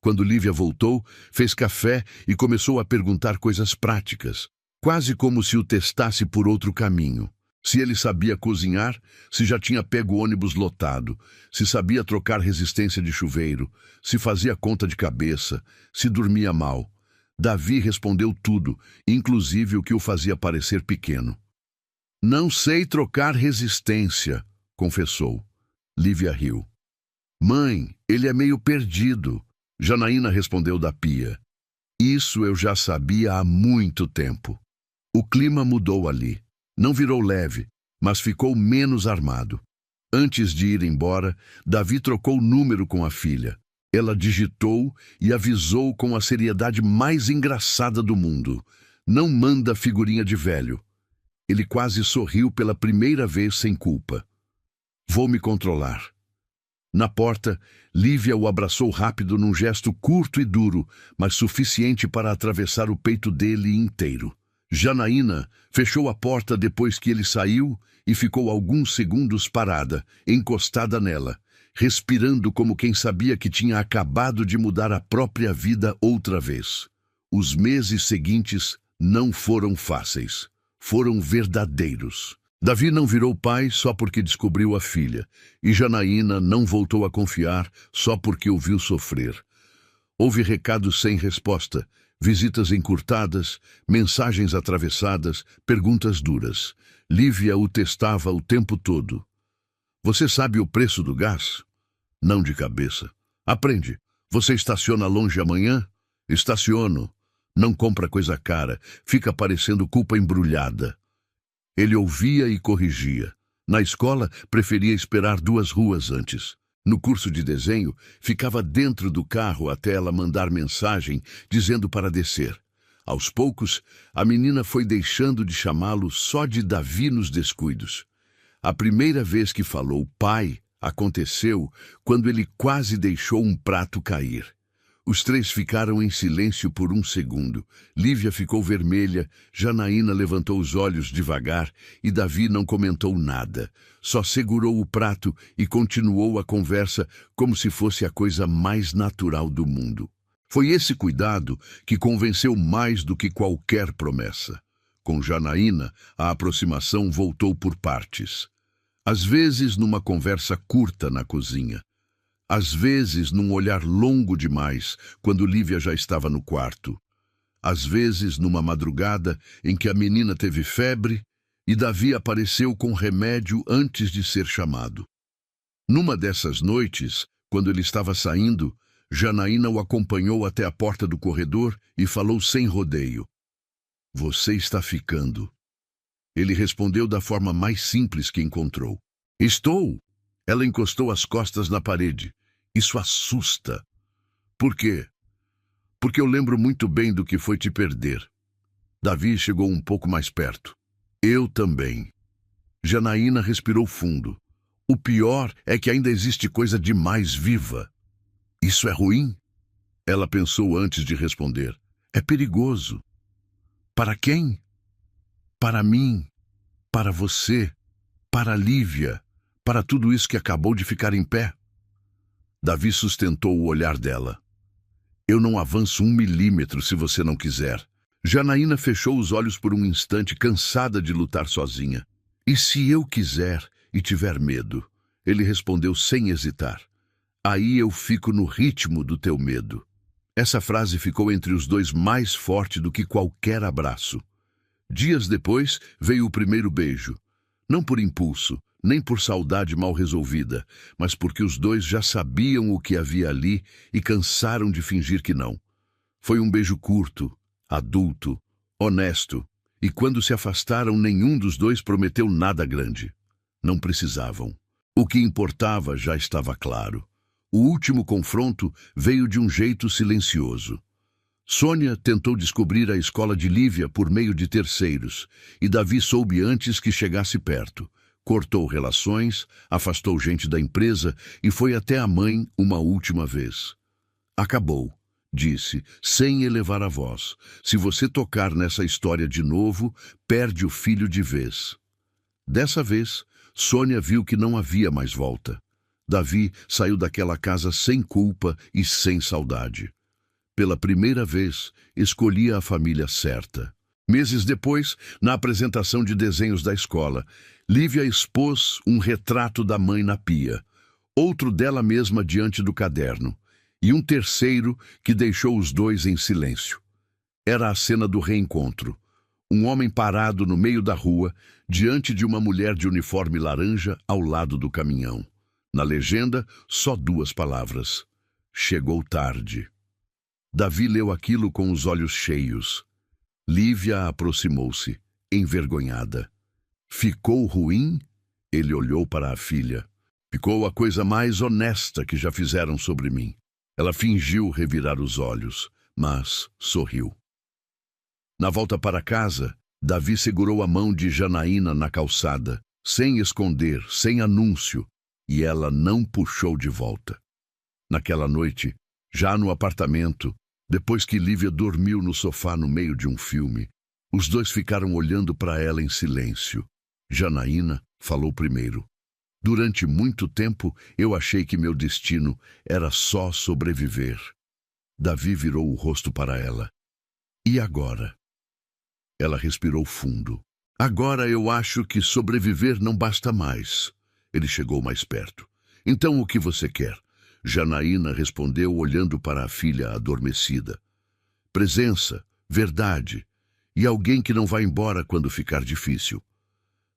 Quando Lívia voltou, fez café e começou a perguntar coisas práticas, quase como se o testasse por outro caminho. Se ele sabia cozinhar, se já tinha pego o ônibus lotado, se sabia trocar resistência de chuveiro, se fazia conta de cabeça, se dormia mal. Davi respondeu tudo, inclusive o que o fazia parecer pequeno. Não sei trocar resistência, confessou. Lívia riu. Mãe, ele é meio perdido. Janaína respondeu da pia. Isso eu já sabia há muito tempo. O clima mudou ali. Não virou leve, mas ficou menos armado. Antes de ir embora, Davi trocou número com a filha. Ela digitou e avisou com a seriedade mais engraçada do mundo. Não manda figurinha de velho. Ele quase sorriu pela primeira vez sem culpa. Vou me controlar. Na porta, Lívia o abraçou rápido num gesto curto e duro, mas suficiente para atravessar o peito dele inteiro. Janaína fechou a porta depois que ele saiu e ficou alguns segundos parada, encostada nela, respirando como quem sabia que tinha acabado de mudar a própria vida outra vez. Os meses seguintes não foram fáceis, foram verdadeiros. Davi não virou pai só porque descobriu a filha, e Janaína não voltou a confiar só porque o viu sofrer. Houve recados sem resposta, visitas encurtadas, mensagens atravessadas, perguntas duras. Lívia o testava o tempo todo. Você sabe o preço do gás? Não de cabeça. Aprende. Você estaciona longe amanhã? Estaciono. Não compra coisa cara. Fica parecendo culpa embrulhada. Ele ouvia e corrigia. Na escola, preferia esperar 2 ruas antes. No curso de desenho, ficava dentro do carro até ela mandar mensagem dizendo para descer. Aos poucos, a menina foi deixando de chamá-lo só de Davi nos descuidos. A primeira vez que falou pai aconteceu quando ele quase deixou um prato cair. Os 3 ficaram em silêncio por 1 segundo. Lívia ficou vermelha, Janaína levantou os olhos devagar e Davi não comentou nada. Só segurou o prato e continuou a conversa como se fosse a coisa mais natural do mundo. Foi esse cuidado que convenceu mais do que qualquer promessa. Com Janaína, a aproximação voltou por partes. Às vezes numa conversa curta na cozinha. Às vezes num olhar longo demais, quando Lívia já estava no quarto. Às vezes numa madrugada em que a menina teve febre e Davi apareceu com remédio antes de ser chamado. Numa dessas noites, quando ele estava saindo, Janaína o acompanhou até a porta do corredor e falou sem rodeio. Você está ficando. Ele respondeu da forma mais simples que encontrou. Estou. Ela encostou as costas na parede. Isso assusta. Por quê? Porque eu lembro muito bem do que foi te perder. Davi chegou um pouco mais perto. Eu também. Janaína respirou fundo. O pior é que ainda existe coisa demais viva. Isso é ruim? Ela pensou antes de responder. É perigoso. Para quem? Para mim. Para você. Para Lívia. Para tudo isso que acabou de ficar em pé. Davi sustentou o olhar dela. Eu não avanço 1 milímetro se você não quiser. Janaína fechou os olhos por um instante, cansada de lutar sozinha. E se eu quiser e tiver medo? Ele respondeu sem hesitar. Aí eu fico no ritmo do teu medo. Essa frase ficou entre os dois mais forte do que qualquer abraço. Dias depois veio o primeiro beijo. Não por impulso, nem por saudade mal resolvida, mas porque os dois já sabiam o que havia ali e cansaram de fingir que não. Foi um beijo curto, adulto, honesto, e quando se afastaram nenhum dos dois prometeu nada grande. Não precisavam. O que importava já estava claro. O último confronto veio de um jeito silencioso. Sônia tentou descobrir a escola de Lívia por meio de terceiros, e Davi soube antes que chegasse perto. cortou relações, afastou gente da empresa e foi até a mãe uma última vez. Acabou, disse, sem elevar a voz. Se você tocar nessa história de novo, perde o filho de vez. Dessa vez, Sônia viu que não havia mais volta. Davi saiu daquela casa sem culpa e sem saudade. Pela primeira vez, escolhia a família certa. Meses depois, na apresentação de desenhos da escola, Lívia expôs um retrato da mãe na pia, outro dela mesma diante do caderno, e um terceiro que deixou os dois em silêncio. Era a cena do reencontro. Um homem parado no meio da rua, diante de uma mulher de uniforme laranja ao lado do caminhão. Na legenda, só 2 palavras: chegou tarde. Davi leu aquilo com os olhos cheios. Lívia aproximou-se, envergonhada. Ficou ruim? Ele olhou para a filha. Ficou a coisa mais honesta que já fizeram sobre mim. Ela fingiu revirar os olhos, mas sorriu. Na volta para casa, Davi segurou a mão de Janaína na calçada, sem esconder, sem anúncio, e ela não puxou de volta. Naquela noite, já no apartamento, depois que Lívia dormiu no sofá no meio de um filme, os dois ficaram olhando para ela em silêncio. Janaína falou primeiro. Durante muito tempo, eu achei que meu destino era só sobreviver. Davi virou o rosto para ela. E agora? Ela respirou fundo. Agora eu acho que sobreviver não basta mais. Ele chegou mais perto. Então o que você quer? Janaína respondeu olhando para a filha adormecida. Presença, verdade, e alguém que não vai embora quando ficar difícil.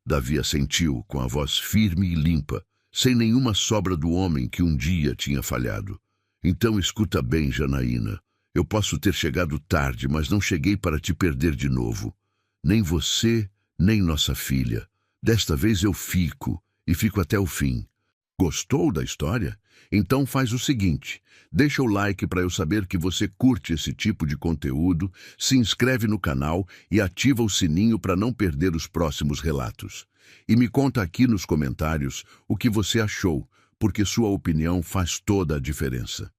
Davi assentiu com a voz firme e limpa, sem nenhuma sobra do homem que um dia tinha falhado. Então escuta bem, Janaína. Eu posso ter chegado tarde, mas não cheguei para te perder de novo. Nem você, nem nossa filha. Desta vez eu fico, e fico até o fim. Gostou da história? Então faz o seguinte, deixa o like para eu saber que você curte esse tipo de conteúdo, se inscreve no canal e ativa o sininho para não perder os próximos relatos. E me conta aqui nos comentários o que você achou, porque sua opinião faz toda a diferença.